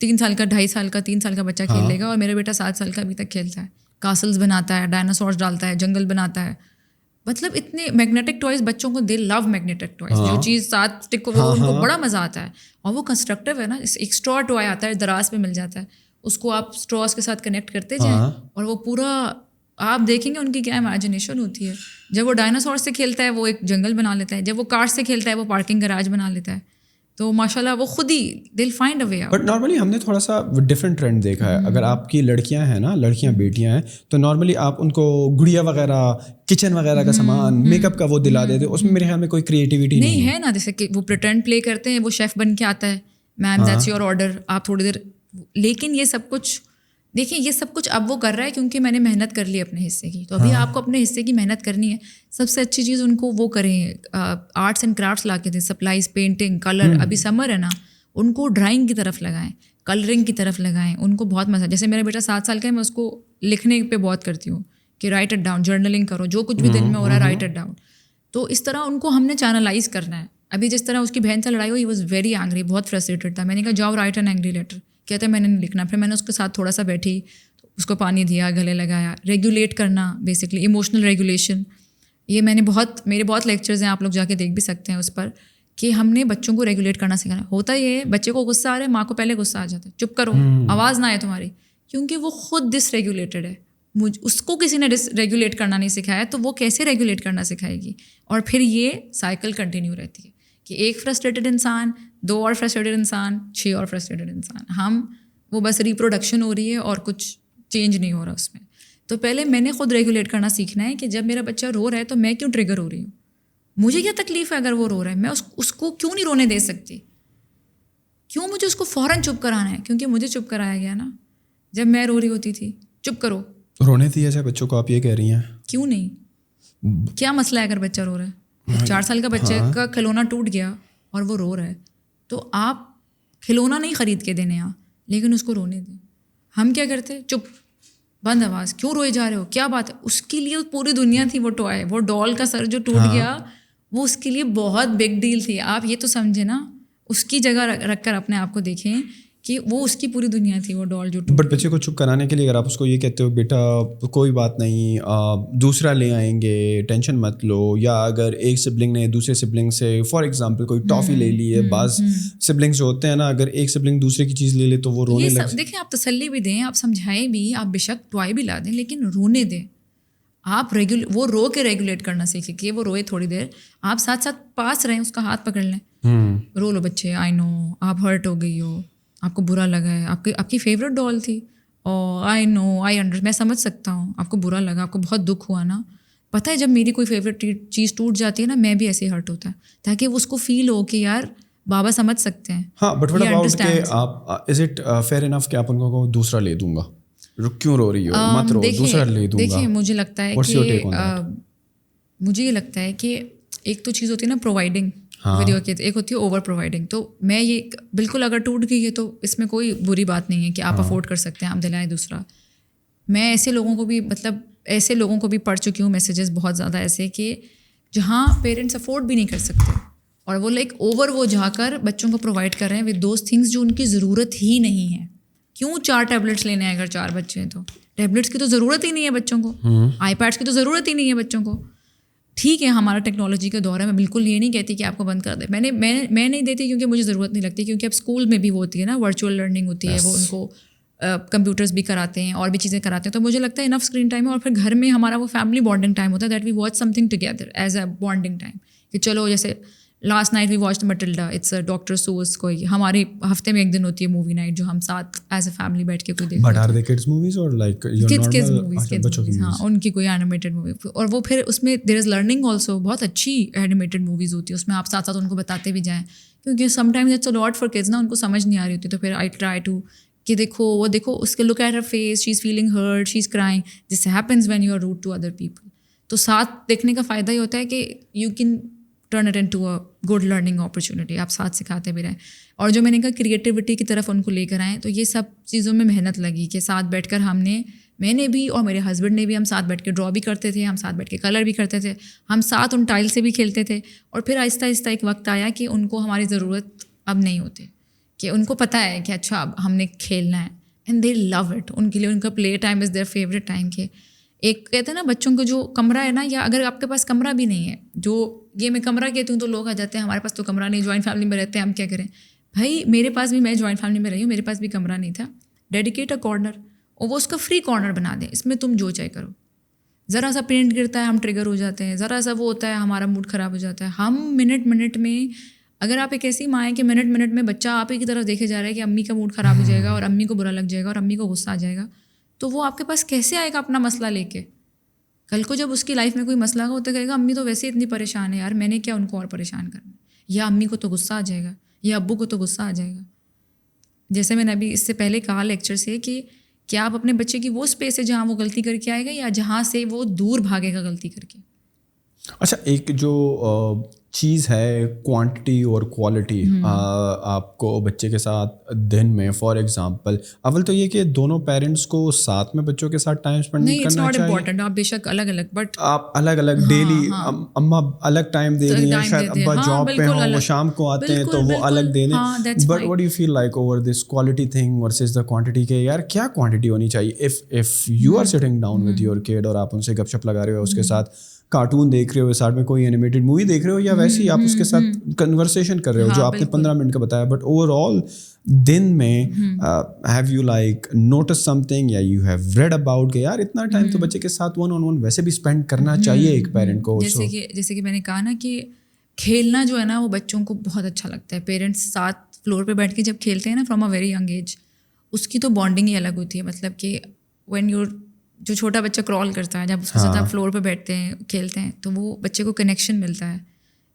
3 سال کا, 2.5 سال کا, 3 سال کا بچہ کھیل لے گا. اور میرا بیٹا 7 سال کا ابھی تک کھیلتا ہے, کاسلز بناتا ہے, ڈائناسورس ڈالتا ہے, جنگل بناتا ہے. مطلب اتنے میگنیٹک ٹوائز بچوں کو, دے لو میگنیٹک ٹوائز. جو چیز ساتھ اسٹک وہ ان کو بڑا مزہ آتا ہے. اور وہ کنسٹرکٹیو ہے نا. ایک اسٹرا ٹوائے آتا ہے, دراز پہ مل جاتا ہے, اس کو آپ اسٹراس کے ساتھ کنیکٹ کرتے جائیں اور وہ پورا آپ دیکھیں گے ان کی کیا امیجنیشن ہوتی ہے. جب وہ ڈائناسور سے کھیلتا ہے وہ ایک جنگل بنا لیتا ہے, جب وہ کار سے کھیلتا ہے وہ پارکنگ گراج بنا لیتا ہے. تو ماشاء اللہ وہ خود ہی دل find a way out. But normally ہم نے تھوڑا سا ڈفرینٹ ٹرینڈ دیکھا ہے. اگر آپ کی لڑکیاں ہیں نا, لڑکیاں بیٹیاں ہیں, تو نارملی آپ ان کو گڑیا وغیرہ, کچن وغیرہ کا سامان, میک اپ کا وہ دلا دیتے. اس میں میرے خیال میں کوئی کریٹیوٹی نہیں ہے نا. جیسے کہ وہ پریٹینڈ پلے کرتے ہیں, وہ شیف بن کے آتا ہے, میم دیٹس یور آرڈر, آپ تھوڑی دیر. لیکن یہ سب کچھ دیکھیں, یہ سب کچھ اب وہ کر رہا ہے کیونکہ میں نے محنت کر لی اپنے حصے کی. تو ابھی آپ کو اپنے حصے کی محنت کرنی ہے. سب سے اچھی چیز ان کو وہ کریں, آرٹس اینڈ کرافٹس لا کے دیں, سپلائز, پینٹنگ, کلر. ابھی سمر ہے نا, ان کو ڈرائنگ کی طرف لگائیں, کلرنگ کی طرف لگائیں. ان کو بہت مزہ. جیسے میرا بیٹا 7 سال کا ہے, میں اس کو لکھنے پہ بہت کرتی ہوں کہ رائٹ اٹ ڈاؤن, جرنلنگ کرو, جو کچھ بھی دن میں ہو رہا ہے رائٹ اٹ ڈاؤن. تو اس طرح ان کو ہم نے چینلائز کرنا ہے. ابھی جس طرح اس کی بہن سے لڑائی ہوئی, واز ویری اینگری, بہت فرسٹریٹڈ تھا. میں نے کہا جاؤ رائٹ این اینگری لیٹر. کہتے ہیں میں نے نہیں لکھنا. پھر میں نے اس کے ساتھ تھوڑا سا بیٹھی, اس کو پانی دیا, گلے لگایا. ریگولیٹ کرنا بیسکلی, ایموشنل ریگولیشن. یہ میں نے میرے بہت لیکچرز ہیں, آپ لوگ جا کے دیکھ بھی سکتے ہیں اس پر, کہ ہم نے بچوں کو ریگولیٹ کرنا سکھانا. ہوتا یہ ہے, بچے کو غصہ آ رہا ہے, ماں کو پہلے غصہ آ جاتا ہے, چپ کرو, آواز نہ آئے تمہاری, کیونکہ وہ خود ڈس ریگولیٹڈ ہے. اس کو کسی نے ڈس ریگولیٹ کرنا نہیں سکھایا, تو وہ کیسے ریگولیٹ کرنا سکھائے گی. اور پھر یہ سائیکل کنٹینیو رہتی ہے کہ ایک فرسٹریٹڈ انسان, 2 اور فرسٹریٹڈ انسان, 6 اور فرسٹریٹڈ انسان. ہم وہ بس ریپروڈکشن ہو رہی ہے اور کچھ چینج نہیں ہو رہا اس میں. تو پہلے میں نے خود ریگولیٹ کرنا سیکھنا ہے کہ جب میرا بچہ رو رہا ہے تو میں کیوں ٹریگر ہو رہی ہوں, مجھے کیا تکلیف ہے اگر وہ رو رہا ہے. میں اس کو کیوں نہیں رونے دے سکتی, کیوں مجھے اس کو فوراً چپ کرانا ہے. کیونکہ مجھے چپ کرایا گیا نا جب میں رو رہی ہوتی تھی. چپ کرو, رونے دیا جائے بچوں کو, آپ یہ کہہ رہی ہیں. کیوں نہیں, کیا مسئلہ ہے اگر بچہ رو رہا ہے. 4 سال کا بچے کا کھلونا ٹوٹ گیا اور وہ رو رہا ہے, تو آپ کھلونا نہیں خرید کے دینے آپ, لیکن اس کو رونے دیں. ہم کیا کرتے, چپ, بند آواز, کیوں روئے جا رہے ہو, کیا بات ہے. اس کے لیے پوری دنیا تھی وہ ٹوائے, وہ ڈال کا سر جو ٹوٹ گیا, وہ اس کے لیے بہت بگ ڈیل تھی. آپ یہ تو سمجھے نا, اس کی جگہ رکھ کر اپنے آپ کو دیکھیں کہ وہ اس کی پوری دنیا تھی, وہ ڈال جو ٹوٹ. بٹ بچے کو چپ کرانے کے لیے اگر آپ اس کو یہ کہتے ہو بیٹا کوئی بات نہیں, دوسرا لے آئیں گے, ٹینشن مت لو, یا اگر ایک سبلنگ نے دوسرے سبلنگ سے فار ایگزامپل کوئی ٹافی لے لی ہے, بعض سبلنگس جو ہوتے ہیں نا, اگر ایک سبلنگ دوسرے کی چیز لے لے تو وہ رونے لگے. دیکھیں, آپ تسلی بھی دیں, آپ سمجھائیں بھی, آپ بے شک ٹوائے بھی لا دیں, لیکن رونے دیں. آپ وہ رو کے ریگولیٹ کرنا سیکھیں کہ وہ روئے تھوڑی دیر, آپ ساتھ ساتھ پاس رہیں, اس کا ہاتھ پکڑ لیں. رو لو بچے, آئی نو آپ ہرٹ ہو گئی ہو, آپ کو برا لگا ہے, آپ کی فیوریٹ ڈال تھی, اور آئی نو میں سمجھ سکتا ہوں, آپ کو برا لگا, آپ کو بہت دکھ ہوا نا. پتہ ہے جب میری کوئی فیوریٹ چیز ٹوٹ جاتی ہے نا, میں بھی ایسے ہی ہرٹ ہوتا ہے, تاکہ اس کو فیل ہو کہ یار بابا سمجھ سکتے ہیں. ہاں, بٹ واٹ اباؤٹ کہ آپ, از اٹ فیئر انف کہ آپ ان کو دوسرا لے دوں گا, کیوں رو رہی ہو, مت رو, دوسرا لے دوں گا. دیکھیے, مجھے لگتا ہے مجھے یہ لگتا ہے کہ ایک تو چیز ہوتی ہے نا پرووائڈنگ ویڈیو کی, ایک ہوتی ہے اوور پرووائڈنگ. تو میں یہ بالکل, اگر ٹوٹ گئی ہے تو اس میں کوئی بری بات نہیں ہے کہ آپ افورڈ کر سکتے ہیں, آپ دلائیں دوسرا. میں ایسے لوگوں کو بھی پڑھ چکی ہوں میسیجز بہت زیادہ ایسے کہ جہاں پیرنٹس افورڈ بھی نہیں کر سکتے, اور وہ لائک اوور وہ جا کر بچوں کو پرووائڈ کر رہے ہیں ود دوز تھنگس جو ان کی ضرورت ہی نہیں ہے. کیوں 4 ٹیبلیٹس لینے ہیں اگر 4 بچے ہیں, تو ٹیبلیٹس کی تو ضرورت ہی نہیں ہے بچوں کو, آئی پیڈس کی تو ضرورت ہی نہیں ہے بچوں کو. ٹھیک ہے, ہمارا ٹیکنالوجی کا دور ہے, میں بالکل یہ نہیں کہتی کہ آپ کو بند کر دیں. میں نہیں دیتی کیونکہ مجھے ضرورت نہیں لگتی, کیونکہ اب اسکول میں بھی وہ ہوتی ہے نا, ورچوئل لرننگ ہوتی ہے, وہ ان کو کمپیوٹرز بھی کراتے ہیں اور بھی چیزیں کراتے ہیں. تو مجھے لگتا ہے انف اسکرین ٹائم ہے, اور پھر گھر میں ہمارا وہ فیملی بانڈنگ ٹائم ہوتا ہے, that we watch something together as a bonding time, کہ چلو جیسے last night we watch Matilda, it's doctor Seuss. کوئی ہماری ہفتے میں ایک دن ہوتی ہے مووی نائٹ جو ہم ساتھ ایز اے فیملی بیٹھ کے کوئی دیکھتے ہیں. But are they kids movies اور لائک کڈز موویز, ہاں ان کی کوئی اینیمیٹڈ مووی. اور وہ پھر اس میں دیر از لرننگ آلسو, بہت اچھی اینیمیٹڈ موویز ہوتی ہے اس میں, آپ ساتھ ساتھ ان کو بتاتے بھی جائیں, کیونکہ sometimes it's a lot for kids نا, ان کو سمجھ نہیں آ رہی ہوتی. تو پھر آئی ٹرائی ٹو کہ دیکھو وہ دیکھو اس کے look at her face, she is feeling hurt, she is crying, this happens when you are rude to other people. تو ساتھ دیکھنے کا فائدہ یہ ہوتا ہے کہ you can turn it into a good learning opportunity, آپ ساتھ سکھاتے بھی رہیں. اور جو میں نے کہا کریٹیوٹی کی طرف ان کو لے کر آئیں, تو یہ سب چیزوں میں محنت لگی کہ ساتھ بیٹھ کر میں نے بھی اور میرے ہسبینڈ نے بھی, ہم ساتھ بیٹھ کے ڈرا بھی کرتے تھے, ہم ساتھ بیٹھ کے کلر بھی کرتے تھے, ہم ساتھ ان ٹائل سے بھی کھیلتے تھے. اور پھر آہستہ آہستہ ایک وقت آیا کہ ان کو ہماری ضرورت اب نہیں ہوتی, کہ ان کو پتہ ہے کہ اچھا اب ہم نے کھیلنا ہے, اینڈ دے لو اٹ. ان کے لیے ان کا play time is their favourite time. کہ ایک کہتے ہیں نا بچوں کو جو کمرہ ہے نا, یا اگر آپ کے پاس کمرہ بھی نہیں ہے, جو یہ میں کمرہ کہتی ہوں تو لوگ آ جاتے ہیں ہمارے پاس تو کمرہ نہیں, جوائنٹ فیملی میں رہتے ہیں ہم کیا کریں. بھائی میرے پاس بھی, میں جوائنٹ فیملی میں رہی ہوں, میرے پاس بھی کمرہ نہیں تھا. ڈیڈیکیٹ اے کارنر, اور وہ اس کا فری کارنر بنا دیں, اس میں تم جو چاہے کرو. ذرا سا پرنٹ گرتا ہے ہم ٹریگر ہو جاتے ہیں, ذرا سا وہ ہوتا ہے ہمارا موڈ خراب ہو جاتا ہے. ہم منٹ میں, اگر آپ ایک ایسی ماں ہیں کہ منٹ میں بچہ آپ ہی کی طرف دیکھے جا رہا ہے کہ امی کا موڈ خراب ہو جائے گا اور امی کو برا لگ جائے گا اور امی کو غصہ آ جائے گا, تو وہ آپ کے پاس کیسے آئے گا اپنا مسئلہ لے کے. کل کو جب اس کی لائف میں کوئی مسئلہ ہوگا تو کہے گا امی تو ویسے اتنی پریشان ہے یار, میں نے کیا ان کو اور پریشان کرنا, یا امی کو تو غصہ آ جائے گا, یا ابو کو تو غصہ آ جائے گا. جیسے میں نے ابھی اس سے پہلے کہا لیکچر سے کہ کیا آپ اپنے بچے کی وہ اسپیس ہے جہاں وہ غلطی کر کے آئے گا, یا جہاں سے وہ دور بھاگے گا غلطی کر کے. اچھا, ایک جو چیز ہے کوانٹٹی اور کوالٹی, آپ کو بچے کے ساتھ دن میں فار ایگزامپل, اول تو یہ کہ دونوں پیرنٹس کو ساتھ میں بچوں کے ساتھ ٹائم اسپینڈ نہیں کرنا چاہیے. امپورٹنٹ, آپ بے شک الگ الگ, بٹ آپ الگ الگ ڈیلی, اماں الگ ٹائم دے رہی ہیں, شاید ابا جاب پہ ہوں, وہ شام کو آتے ہیں تو وہ الگ دے دیں. But what you feel like over this quality thing versus the quantity, کہ یار کیا کوانٹٹی ہونی چاہیے. If you are sitting down with your kid اور آپ ان سے گپ شپ لگا رہے ہو, اس کے ساتھ کارٹون دیکھ رہے ہو, ساتھ میں کوئی اینیمیٹڈ مووی دیکھ رہے ہو, یا ویسے ہی آپ اس کے ساتھ کنورسیشن کر رہے ہو جو آپ نے 15 منٹ کا بتایا, بٹ اوور آل دن میں have you like notice something, یا یو ہیو ریڈ اباؤٹ کہ یار اتنا ٹائم تو بچے کے ساتھ ون آن ون ویسے بھی اسپینڈ کرنا چاہیے ایک پیرنٹ کو. جیسے کہ میں نے کہا نا کہ کھیلنا جو ہے نا وہ بچوں کو بہت اچھا لگتا ہے. پیرنٹس ساتھ فلور پہ بیٹھ کے جب کھیلتے ہیں نا from a very young age, اس کی تو بانڈنگ ہی الگ ہوتی ہے. مطلب کہ وین یور, جو چھوٹا بچہ کرال کرتا ہے, جب اس کے ساتھ آپ فلور پہ بیٹھتے ہیں کھیلتے ہیں, تو وہ بچے کو کنیکشن ملتا ہے.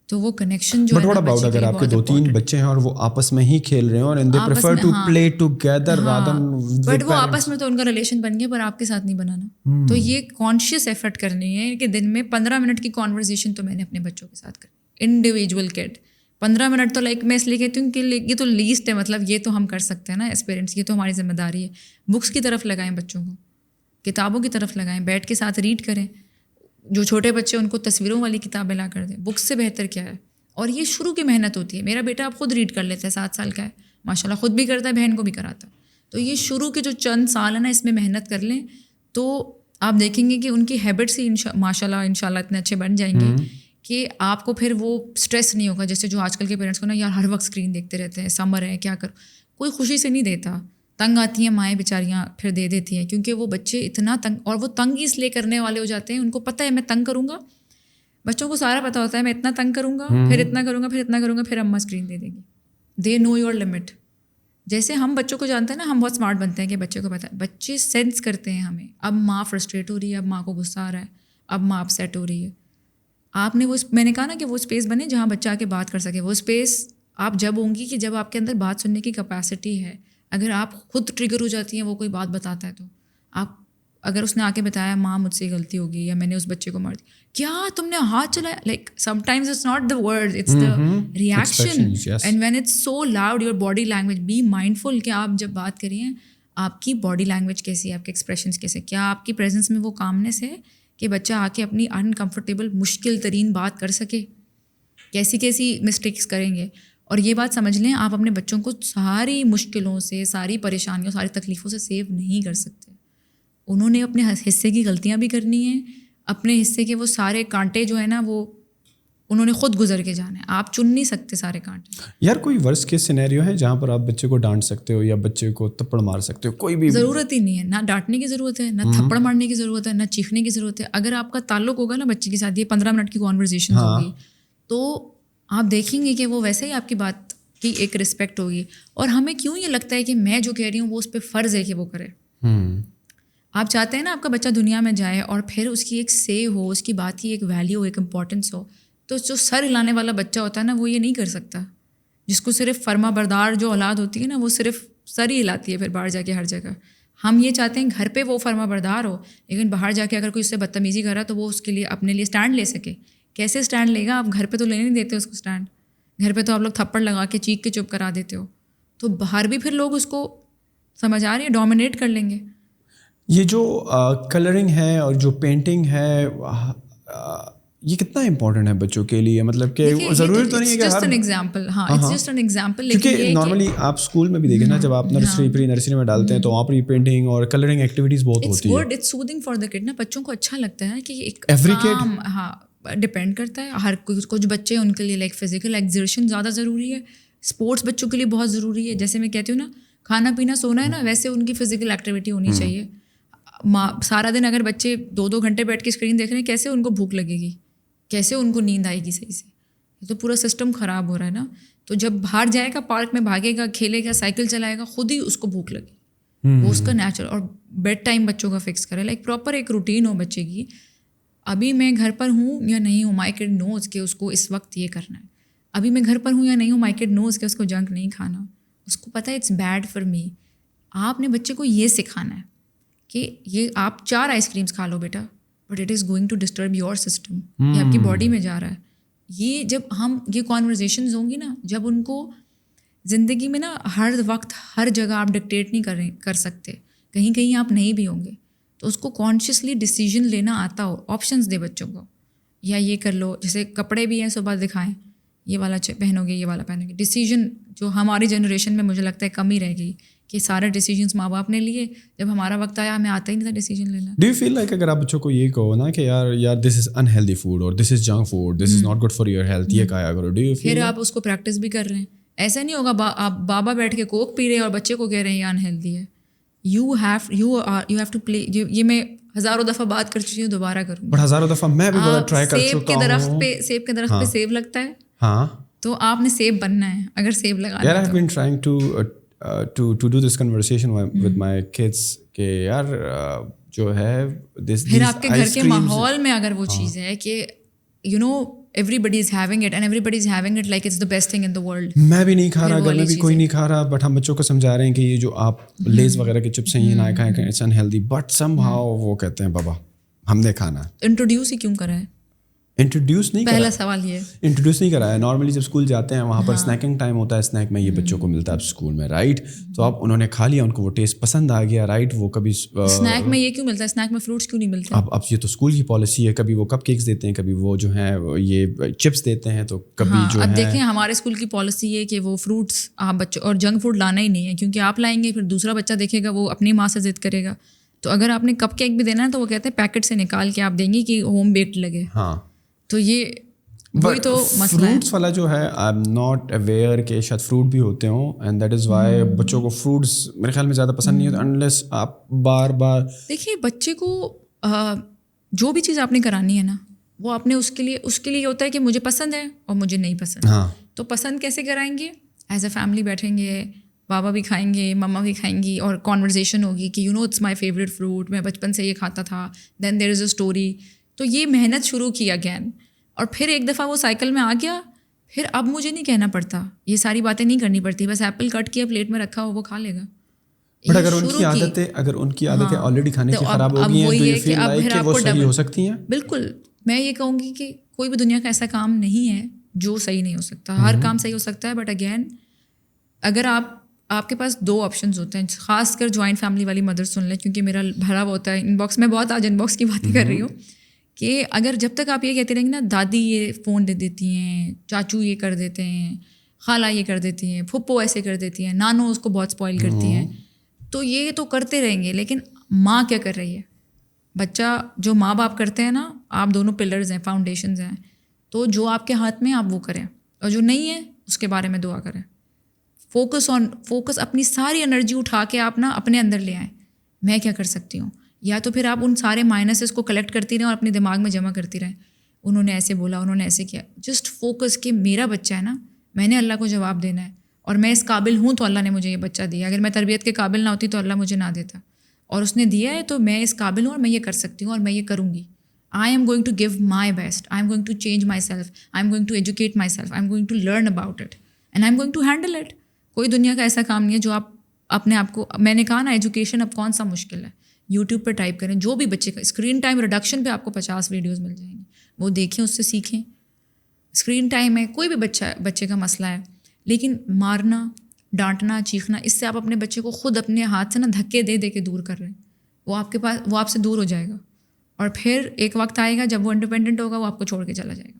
تو وہ کنیکشن جو ہے, بٹ واٹ اباؤٹ اگر آپ کے 2-3 بچے ہیں اور وہ آپس میں ہی کھیل رہے ہیں اور they prefer to play together rather than, but وہ آپس میں تو ان کا ریلیشن بن گیا پر آپ کے ساتھ نہیں بنانا. تو یہ کانشیس ایفرٹ کرنی ہے کہ دن میں 15 منٹ کی کانورزیشن تو میں نے اپنے بچوں کے ساتھ کرنی, انڈیویجول کڈ. 15 منٹ تو لائک میں اس لیے کہتی ہوں کہ یہ تو لیسٹ ہے, مطلب یہ تو ہم کر سکتے ہیں نا ایز پیرنٹس, یہ تو ہماری ذمہ داری ہے. بکس کی طرف لگائیں بچوں کو, کتابوں کی طرف لگائیں, بیٹھ کے ساتھ ریڈ کریں. جو چھوٹے بچے ان کو تصویروں والی کتابیں لا کر دیں, بکس سے بہتر کیا ہے. اور یہ شروع کی محنت ہوتی ہے. میرا بیٹا اب خود ریڈ کر لیتا ہے, 7 سال کا ہے ماشاء اللہ, خود بھی کرتا ہے, بہن کو بھی کراتا ہے. تو یہ شروع کے جو چند سال ہیں نا, اس میں محنت کر لیں تو آپ دیکھیں گے کہ ان کی ہیبٹس ہی ماشاء اللہ اتنے اچھے بن جائیں گے کہ آپ کو پھر وہ اسٹریس نہیں ہوگا. جیسے جو آج کل کے پیرنٹس کو نا یار ہر وقت اسکرین دیکھتے رہتے ہیں, سمر ہے کیا کرو, کوئی خوشی سے نہیں دیتا. تنگ آتی ہیں مائیں بیچاریاں, پھر دے دیتی ہیں, کیونکہ وہ بچے اتنا تنگ, اور وہ تنگ اس لیے کرنے والے ہو جاتے ہیں, ان کو پتہ ہے میں تنگ کروں گا. بچوں کو سارا پتہ ہوتا ہے میں اتنا تنگ کروں گا, پھر اتنا کروں گا, پھر اتنا کروں گا, پھر اماں اسکرین دے دیں گی. دے نو یور لمٹ. جیسے ہم بچوں کو جانتے ہیں نا, ہم بہت اسمارٹ بنتے ہیں کہ بچے کو پتہ ہے. بچے سینس کرتے ہیں ہمیں, اب ماں فرسٹریٹ ہو رہی ہے, اب ماں کو غصہ آ رہا ہے, اب ماں اپسیٹ ہو رہی ہے. آپ نے وہ, میں نے کہا نا کہ وہ اسپیس بنے جہاں بچہ آ کے بات کر سکے. وہ اسپیس آپ جب ہوں گی کہ جب آپ کے اندر بات سننے کی کیپیسٹی ہے. اگر آپ خود ٹریگر ہو جاتی ہیں, وہ کوئی بات بتاتا ہے تو آپ, اگر اس نے آ کے بتایا ماں مجھ سے غلطی ہوگی, یا میں نے اس بچے کو مار دیا, کیا تم نے ہاتھ چلایا, like sometimes it's not the word, it's the reaction. And when it's so loud, your body language, be mindful کہ آپ جب بات کریے آپ کی باڈی لینگویج کیسی ہے, آپ کے ایکسپریشنس کیسے, کیا آپ کی پریزنس میں وہ کامنس ہے کہ بچہ آ کے اپنی انکمفرٹیبل مشکل ترین بات کر سکے. کیسی کیسی مسٹیکس کریں گے. اور یہ بات سمجھ لیں, آپ اپنے بچوں کو ساری مشکلوں سے, ساری پریشانیوں, ساری تکلیفوں سے سیو نہیں کر سکتے. انہوں نے اپنے حصے کی غلطیاں بھی کرنی ہیں, اپنے حصے کے وہ سارے کانٹے جو ہیں نا وہ انہوں نے خود گزر کے جانا ہے. آپ چن نہیں سکتے سارے کانٹے. یار کوئی ورس کیس سینیریو ہے جہاں پر آپ بچے کو ڈانٹ سکتے ہو یا بچے کو تھپڑ مار سکتے ہو؟ کوئی بھی ضرورت ہی نہیں ہے, نہ ڈانٹنے کی ضرورت ہے, نہ تھپڑ مارنے کی ضرورت ہے, نہ چیخنے کی ضرورت ہے. اگر آپ کا تعلق ہوگا نا بچے کے ساتھ, یہ 15 منٹ کی کانورزیشن ہوگی, تو آپ دیکھیں گے کہ وہ ویسے ہی آپ کی بات کی ایک رسپیکٹ ہوگی. اور ہمیں کیوں یہ لگتا ہے کہ میں جو کہہ رہی ہوں وہ اس پہ فرض ہے کہ وہ کرے. آپ چاہتے ہیں نا آپ کا بچہ دنیا میں جائے اور پھر اس کی ایک سے ہو, اس کی بات کی ایک ویلیو ہو, ایک امپورٹنس ہو. تو جو سر ہلانے والا بچہ ہوتا ہے نا وہ یہ نہیں کر سکتا. جس کو صرف فرما بردار جو اولاد ہوتی ہے نا وہ صرف سر ہی ہلاتی ہے پھر باہر جا کے ہر جگہ. ہم یہ چاہتے ہیں گھر پہ وہ فرما بردار ہو, لیکن باہر جا کے اگر کوئی اس سے بدتمیزی کر رہا ہے تو وہ اس کے لیے اپنے لیے اسٹینڈ لے سکے. کیسے اسٹینڈ لے گا؟ آپ گھر پہ تو لینے نہیں دیتے اس کو اسٹینڈ. گھر پہ تو آپ لوگ تھپڑ لگا کے چیخ کے چپ کرا دیتے ہو. تو باہر بھی پھر لوگ اس کو سمجھ آ رہی ہے ڈومینیٹ کر لیں گے. یہ جو کلرنگ ہے اور جو پینٹنگ ہے یہ کتنا امپورٹنٹ ہے بچوں کے لیے؟ مطلب کہ ضروری تو نہیں ہے کہ جسٹ این ایگزامپل. ہاں اٹس جسٹ این ایگزامپل. کیونکہ نارملی آپ اسکول میں بھی دیکھیں نا جب آپ نرسری پری نرسری میں ڈالتے ہیں تو وہاں پر یہ پینٹنگ اور کلرنگ ایکٹیویٹیز بہت ہوتی ہے. اٹس سودنگ فار دا کڈ نا. بچوں کو اچھا لگتا ہے کہ ایک ایوری کام. ہاں ڈپینڈ کرتا ہے. ہر کچھ بچے ان کے لیے لائک فزیکل ایگزرشن زیادہ ضروری ہے. اسپورٹس بچوں کے لیے بہت ضروری ہے. جیسے میں کہتی ہوں نا کھانا پینا سونا ہے نا, ویسے ان کی فزیکل ایکٹیویٹی ہونی چاہیے. سارا دن اگر بچے 2 گھنٹے بیٹھ کے اسکرین دیکھ رہے ہیں, کیسے ان کو بھوک لگے گی, کیسے ان کو نیند آئے گی صحیح سے؟ یہ تو پورا سسٹم خراب ہو رہا ہے نا. تو جب باہر جائے گا, پارک میں بھاگے گا, کھیلے گا, سائیکل چلائے گا, خود ہی اس کو بھوک لگے, وہ اس کا نیچرل. اور بیڈ ٹائم بچوں کا فکس کرے, لائک پراپر ایک روٹین ہو بچے کی. ابھی میں گھر پر ہوں یا نہیں ہوں, مائی کڈ نوز کہ اس کو اس وقت یہ کرنا ہے. ابھی میں گھر پر ہوں یا نہیں ہوں, مائی کڈ نوز کہ اس کو جنک نہیں کھانا. اس کو پتہ ہے اٹس بیڈ فار می. آپ نے بچے کو یہ سکھانا ہے کہ یہ آپ 4 آئس کریمس کھا لو بیٹا, but it is going to disturb your system. یہ آپ کی باڈی میں جا رہا ہے. یہ جب ہم یہ کانورزیشنز ہوں گی نا, جب ان کو زندگی میں نا ہر وقت ہر جگہ آپ ڈکٹیٹ نہیں کر سکتے, کہیں کہیں آپ نہیں بھی ہوں گے, تو اس کو کانشیسلی ڈیسیجن لینا آتا ہو. آپشنز دے بچوں کو, یا یہ کر لو. جیسے کپڑے بھی ہیں صبح دکھائیں, یہ والا پہنو گے, یہ والا پہنو گے. ڈیسیجن جو ہماری جنریشن میں مجھے لگتا ہے کم ہی رہ گئی کہ سارے ڈیسیجنس ماں باپ نے لیے. جب ہمارا وقت آیا ہمیں آتا ہی نہیں تھا ڈیسیجن لینا. ڈو یو فیل لائک اگر آپ بچوں کو یہ کہو نا کہ یار دس از انہیلدی فوڈ اور this is junk food, this is not good for your health, یہ کھایا کرو, ڈو یو فیل پھر آپ اس کو پریکٹس بھی کر رہے ہیں؟ ایسا نہیں ہوگا آپ بابا بیٹھ کے کوک پی رہے ہیں اور بچے کو کہہ رہے ہیں یہ انہیلدی ہے. You have to play. یہ میں ہزاروں دفعہ بات کر چکی ہوں, دوبارہ کروں. بٹ ہزاروں دفعہ میں بھی بڑا ٹرائی کر چکا ہوں. سیب کے درخت پہ سیب لگتا ہے, ہاں, تو آپ نے سیب بننا ہے اگر سیب لگانا ہے. یار I've been trying to do this conversation with my kids کہ یار جو ہے پھر آپ کے گھر کے ماحول میں اگر وہ چیز ہے کہ everybody is having it and everybody is having it like it's the best thing in the world. میں بھی نہیں کھا رہا, گھر میں بھی کوئی نہیں کھا رہا, بٹ ہم بچوں کو سمجھا رہے ہیں کہ یہ جو آپ لیز وغیرہ کے چپس ہیں یہ نہ کھائیں, it's unhealthy. But somehow وہ کہتے ہیں بابا ہم نے کھانا. انٹروڈیوس ہی کیوں کرا ہے؟ انٹروڈیوس نہیں, پہلا سوال یہ انٹروڈیوس نہیں کرایا. نارملی جب اسکول جاتے ہیں وہاں پر اسنیکنگ ٹائم ہوتا ہے, اسنیک میں یہ بچوں کو ملتا ہے اسکول میں, رائٹ. تو اب انہوں نے کھا لیا, ان کو وہ ٹیسٹ پسند آ گیا, رائٹ. وہ کبھی اسنیک میں یہ کیوں ملتا ہے, اسنیک میں فروٹس کیوں نہیں ملتے؟ اب یہ تو اسکول کی پالیسی ہے, کبھی وہ کپ کیکس دیتے ہیں, کبھی وہ جو ہیں یہ چپس دیتے ہیں, تو کبھی جو اب دیکھیں ہمارے اسکول کی پالیسی ہے کہ وہ فروٹس آپ بچوں اور جنک فوڈ لانا ہی نہیں ہے, کیونکہ آپ لائیں گے پھر دوسرا بچہ دیکھے گا وہ اپنی ماں سے ضد کرے گا. تو اگر آپ نے کپ کیک بھی دینا ہے تو وہ کہتے ہیں پیکٹ سے نکال کے آپ دیں گے کہ ہوم بیکڈ لگے. ہاں, تو یہ وہی تو مسئلہ ہے. فروٹس والا جو ہے آئی ایم ناٹ اویئر کہ شاید فروٹ بھی ہوتے ہوں, اینڈ دیٹ از وائی بچوں کو فروٹس میرے خیال میں زیادہ پسند نہیں ہوتا انلیس آپ بار بار. دیکھیے بچے کو جو بھی چیز آپ نے کرانی ہے نا وہ آپ نے اس کے لیے ہوتا ہے کہ مجھے پسند ہے اور مجھے نہیں پسند. ہاں, تو پسند کیسے کرائیں گے؟ ایز اے فیملی بیٹھیں گے, بابا بھی کھائیں گے, مما بھی کھائیں گی, اور کانورزیشن ہوگی کہ اٹس مائی فیوریٹ فروٹ, میں بچپن سے یہ کھاتا تھا, دین دیر از اے اسٹوری. تو یہ محنت شروع کی اگین, اور پھر ایک دفعہ وہ سائیکل میں آ گیا, پھر اب مجھے نہیں کہنا پڑتا, یہ ساری باتیں نہیں کرنی پڑتی, بس ایپل کٹ کیا پلیٹ میں رکھا ہو وہ کھا لے گا. بٹ اگر ان کی عادتیں آلریڈی کھانے کی خراب ہو گئی ہیں تو یہ فیل لائک کہ وہ صحیح ہو سکتی ہیں. بالکل, میں یہ کہوں گی کہ کوئی بھی دنیا کا ایسا کام نہیں ہے جو صحیح نہیں ہو سکتا, ہر کام صحیح ہو سکتا ہے. بٹ اگین اگر آپ کے پاس 2 آپشنز ہوتے ہیں, خاص کر جوائنٹ فیملی والی مدر سن لیں, کیونکہ میرا بھرا ہوا ہوتا ہے ان باکس میں, بہت آج ان باکس کی باتیں کر رہی ہوں, کہ اگر جب تک آپ یہ کہتے رہیں گے نا دادی یہ فون دے دیتی ہیں, چاچو یہ کر دیتے ہیں, خالہ یہ کر دیتی ہیں, پھپھو ایسے کر دیتی ہیں, نانو اس کو بہت اسپوائل کرتی ہیں, تو یہ تو کرتے رہیں گے. لیکن ماں کیا کر رہی ہے؟ بچہ جو ماں باپ کرتے ہیں نا, آپ دونوں پلرز ہیں, فاؤنڈیشنز ہیں, تو جو آپ کے ہاتھ میں آپ وہ کریں, اور جو نہیں ہے اس کے بارے میں دعا کریں. فوکس اپنی ساری انرجی اٹھا کے آپ نا اپنے اندر لے آئیں, میں کیا کر سکتی ہوں, یا تو پھر آپ ان سارے مائنسز کو کلیکٹ کرتی رہیں اور اپنے دماغ میں جمع کرتی رہیں. انہوں نے ایسے بولا, انہوں نے ایسے کیا. جسٹ فوکس کہ میرا بچہ ہے نا, میں نے اللہ کو جواب دینا ہے, اور میں اس قابل ہوں تو اللہ نے مجھے یہ بچہ دیا. اگر میں تربیت کے قابل نہ ہوتی تو اللہ مجھے نہ دیتا, اور اس نے دیا ہے تو میں اس قابل ہوں اور میں یہ کر سکتی ہوں اور میں یہ کروں گی. I am going to give my best. I am going to change myself. I am going to educate myself. I am going to learn about it. And I am going to handle it. کوئی دنیا کا ایسا کام نہیں ہے جو آپ اپنے آپ کو, میں نے کہا نا ایجوکیشن اب کون سا مشکل ہے. یوٹیوب پہ ٹائپ کریں, جو بھی بچے کا اسکرین ٹائم ریڈکشن پہ آپ کو 50 ویڈیوز مل جائیں گی, وہ دیکھیں, اس سے سیکھیں. اسکرین ٹائم ہے, کوئی بھی بچے کا مسئلہ ہے, لیکن مارنا, ڈانٹنا, چیخنا, اس سے آپ اپنے بچے کو خود اپنے ہاتھ سے نا دھکے دے دے کے دور کر رہے ہیں. وہ آپ کے پاس, وہ آپ سے دور ہو جائے گا, اور پھر ایک وقت آئے گا جب وہ انڈیپینڈنٹ ہوگا, وہ آپ کو چھوڑ کے چلا جائے گا.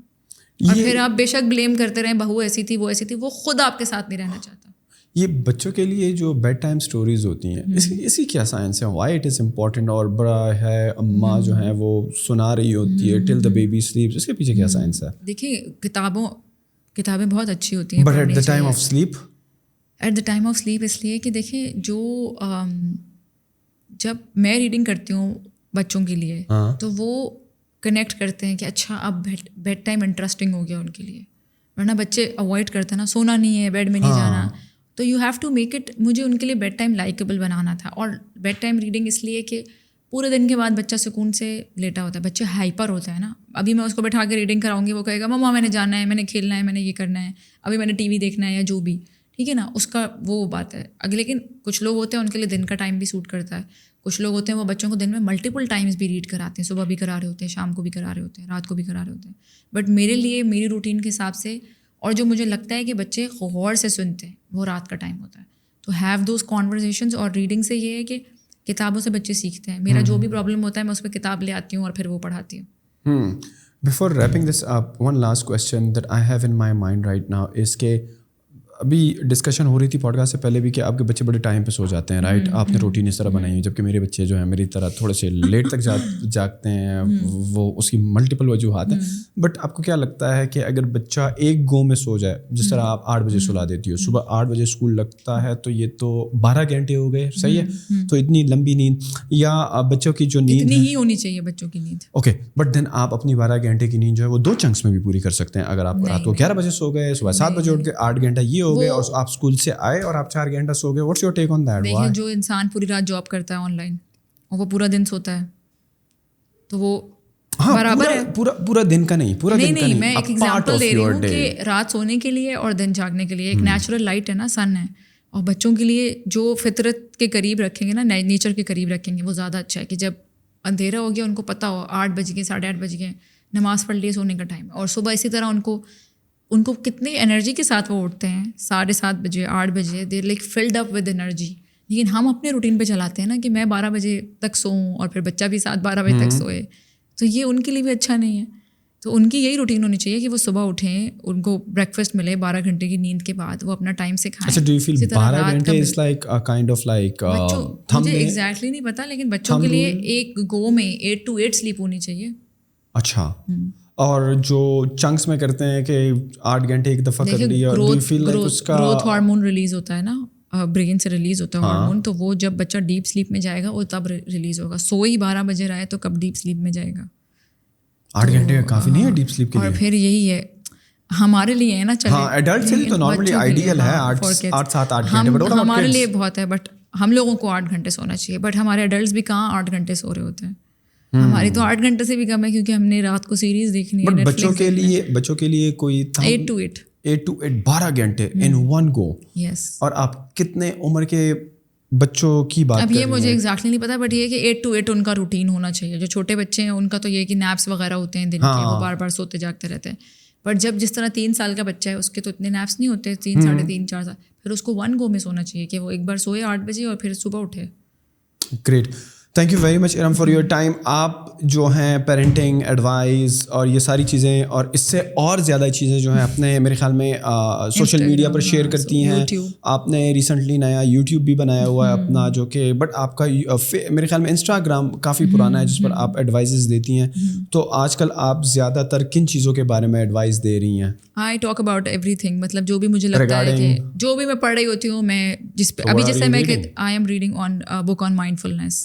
اور پھر آپ بے شک بلیم کرتے رہیں, بہو ایسی تھی, وہ ایسی تھی, وہ خود آپ کے ساتھ نہیں رہنا چاہتا. یہ بچوں کے لیے جو بیڈ ٹائم اسٹوریز ہوتی ہیں, اس کی کیا سائنس ہے, وائی اٹ از امپورٹنٹ, اور بڑا ہے اماں جو ہیں وہ سنا رہی ہوتی ہے ٹل دا بیبی سلیپس, اس کے پیچھے کیا سائنس ہے؟ دیکھیے کتابیں بہت اچھی ہوتی ہیں, but at the time of sleep, at the time of sleep اس لیے کہ دیکھیں جو جب میں ریڈنگ کرتی ہوں بچوں کے لیے تو وہ کنیکٹ کرتے ہیں کہ اچھا اب بیڈ ٹائم انٹرسٹنگ ہو گیا ان کے لیے, ورنہ بچے اوائڈ کرتے ہیں نا, سونا نہیں ہے, بیڈ میں نہیں جانا. تو you have to make it, مجھے ان کے لیے بیڈ ٹائم لائکیبل بنانا تھا. اور بیڈ ٹائم ریڈنگ اس لیے کہ پورے دن کے بعد بچہ سکون سے لیٹا ہوتا ہے, بچہ ہائپر ہوتا ہے نا. ابھی میں اس کو بٹھا کے ریڈنگ کراؤں گی, وہ کہے گا مما میں نے جانا ہے, میں نے کھیلنا ہے, میں نے یہ کرنا ہے, ابھی میں نے ٹی وی دیکھنا ہے یا جو بھی, ٹھیک ہے نا, اس کا وہ بات ہے. لیکن کچھ لوگ ہوتے ہیں ان کے لیے دن کا ٹائم بھی سوٹ کرتا ہے. کچھ لوگ ہوتے ہیں وہ بچوں کو دن میں ملٹیپل ٹائمز بھی ریڈ کراتے ہیں, صبح بھی کرا رہے ہوتے ہیں, شام کو بھی کرا رہے ہوتے ہیں, رات کو بھی کرا رہے ہوتے ہیں. بٹ میرے لیے میری روٹین کے حساب سے, اور جو مجھے لگتا ہے کہ بچے غور سے سنتے ہیں, وہ رات کا ٹائم ہوتا ہے. تو ہیو دوز کانورزیشنز. اور ریڈنگ سے یہ ہے کہ کتابوں سے بچے سیکھتے ہیں. میرا جو بھی پرابلم ہوتا ہے میں اس پہ کتاب لے آتی ہوں اور پھر وہ پڑھاتی ہوں. Before wrapping this up, one last question that I have in my mind right now is کہ ابھی ڈسکشن ہو رہی تھی پوڈ کاسٹ سے پہلے بھی کہ آپ کے بچے بڑے ٹائم پہ سو جاتے ہیں, رائٹ, آپ نے روٹین اس طرح بنائی ہے, جبکہ میرے بچے جو ہیں میری طرح تھوڑے سے لیٹ تک جاگتے ہیں. وہ اس کی ملٹیپل وجوہات ہیں. بٹ آپ کو کیا لگتا ہے کہ اگر بچہ ایک گو میں سو جائے, جس طرح آپ 8 بجے سلا دیتی ہو, صبح 8 بجے اسکول لگتا ہے, تو یہ تو 12 گھنٹے ہو گئے, صحیح ہے, تو اتنی لمبی نیند, یا بچوں کی جو نیند اتنی ہی ہونی چاہیے بچوں کی نیند, اوکے, بٹ دین آپ اپنی 12 گھنٹے کی نیند جو ہے وہ 2 چنکس میں بھی پوری کر سکتے ہیں. اگر آپ رات کو 11 بجے سو گئے, صبح 7 بجے اٹھ کے 8 گھنٹہ یہ ہو گئے, اور آپ اسکول سے آئے اور آپ 4 گھنٹہ سو گئے. What's your take on that? دیکھیں جو انسان پوری رات جاب کرتا ہے آن لائن اور وہ پورا دن سوتا ہے تو وہ برابر ہے. پورا دن کا نہیں, پورا دن کا نہیں. میں ایک ایگزامپل دے رہی ہوں کہ رات سونے کے لیے اور دن جاگنے کے لیے ایک نیچرل لائٹ ہے نا, سن ہے. اور بچوں کے لیے جو فطرت کے قریب رکھیں گے نا, نیچر کے قریب رکھیں گے, وہ زیادہ اچھا ہے. کہ جب اندھیرا ہو گیا ان کو پتہ ہو 8 بج گئے, 8:30 بج گئے, نماز پڑھ لیے, سونے کا ٹائم. اور صبح اسی طرح ان کو کتنی انرجی کے ساتھ وہ اٹھتے ہیں 7:30 بجے, 8 بجے, they like filled up with energy. لیکن ہم اپنے روٹین پہ چلاتے ہیں نا کہ میں 12 بجے تک سوؤں اور پھر بچہ بھی 12 بجے تک سوئے, تو یہ ان کے لیے بھی اچھا نہیں ہے. تو ان کی یہی روٹین ہونی چاہیے کہ وہ صبح اٹھیں, ان کو بریک فاسٹ ملے 12 گھنٹے کی نیند کے بعد, وہ اپنا ٹائم سے کھائیں. اچھا, ڈو یو فیل 12 گھنٹے is like a kind of like مجھے ایگزیکٹلی نہیں پتا, لیکن بچوں کے لیے ایک گو میں 8 to 8 سلیپ ہونی چاہیے. اچھا, اور جو چنکس میں کرتے ہیں کہ 8 گھنٹے ایک دفعہ کر لیا, ڈو یو فیل لائک اس کا گروتھ ہارمون ریلیز ہوتا ہے نا, برین سے ریلیز ہوتا ہے ہارمون, تو وہ جب بچہ ڈیپ سلیپ میں جائے گا وہ تب ریلیز ہوگا. سوئی 12 بجے رہا ہے تو کب ڈیپ سلیپ میں جائے گا؟ 8 گھنٹے کافی نہیں ہے ڈیپ سلیپ کے لیے. اور پھر یہی ہے ہمارے لیے ہے نا, چلے ہاں ایڈلٹ سے تو نارملی آئیڈیل ہے 8-7-8 گھنٹے, بٹ ہمارے لیے بہت ہے. بٹ ہم لوگوں کو 8 گھنٹے سونا چاہیے, بٹ ہمارے ایڈلٹس بھی کہاں 8 گھنٹے سو رہے ہوتے ہیں. ہماری تو 8 گھنٹے سے بھی کم ہے, کیونکہ ہم نے رات کو سیریز دیکھنی ہے. بچوں کے لیے کوئی 8 to 8 12 گھنٹے ان ون گو. یس. اور آپ کتنے عمر کے بچوں کی بات اب یہ مجھے ایگزیکٹلی نہیں پتا, بٹ یہ کہ 8 to 8 ان کا روٹین ہونا چاہیے. جو چھوٹے بچے ہیں ان کا تو یہ کہ نیپس وغیرہ ہوتے ہیں دن کے, وہ بار بار سوتے جاگتے رہتے ہیں. بٹ جب جس طرح 3 سال کا بچہ ہے اس کے تو اتنے نیپس نہیں ہوتے, 3, 3.5, 4 سال, پھر اس کو ون گو میں سونا چاہیے کہ وہ ایک بار سوئے 8 بجے اور پھر صبح اٹھے. Great, thank you very much Iram for your time. آپ جو ہیں پیرنٹنگ ایڈوائز اور یہ ساری چیزیں اور اس سے اور زیادہ چیزیں جو ہیں اپنے میرے خیال میں سوشل میڈیا پر شیئر کرتی ہیں. آپ نے ریسنٹلی نیا یوٹیوب بھی بنایا ہوا ہے اپنا, جو کہ بٹ آپ کا میرے خیال میں انسٹاگرام کافی پرانا ہے جس پر آپ ایڈوائزز دیتی ہیں. تو آج کل آپ زیادہ تر کن چیزوں کے بارے میں ایڈوائز دے رہی ہیں؟ I talk about every thing, مطلب جو بھی مجھے لگتا ہے کہ جو بھی میں پڑھ رہی ہوتی ہوں, میں جس پہ ابھی جیسے میں I am reading on book on mindfulness,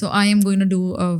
So I am going to do a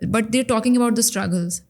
but they're talking about the struggles.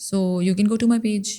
So you can go to my page.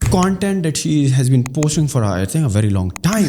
content that she has been posting for I think a very long time.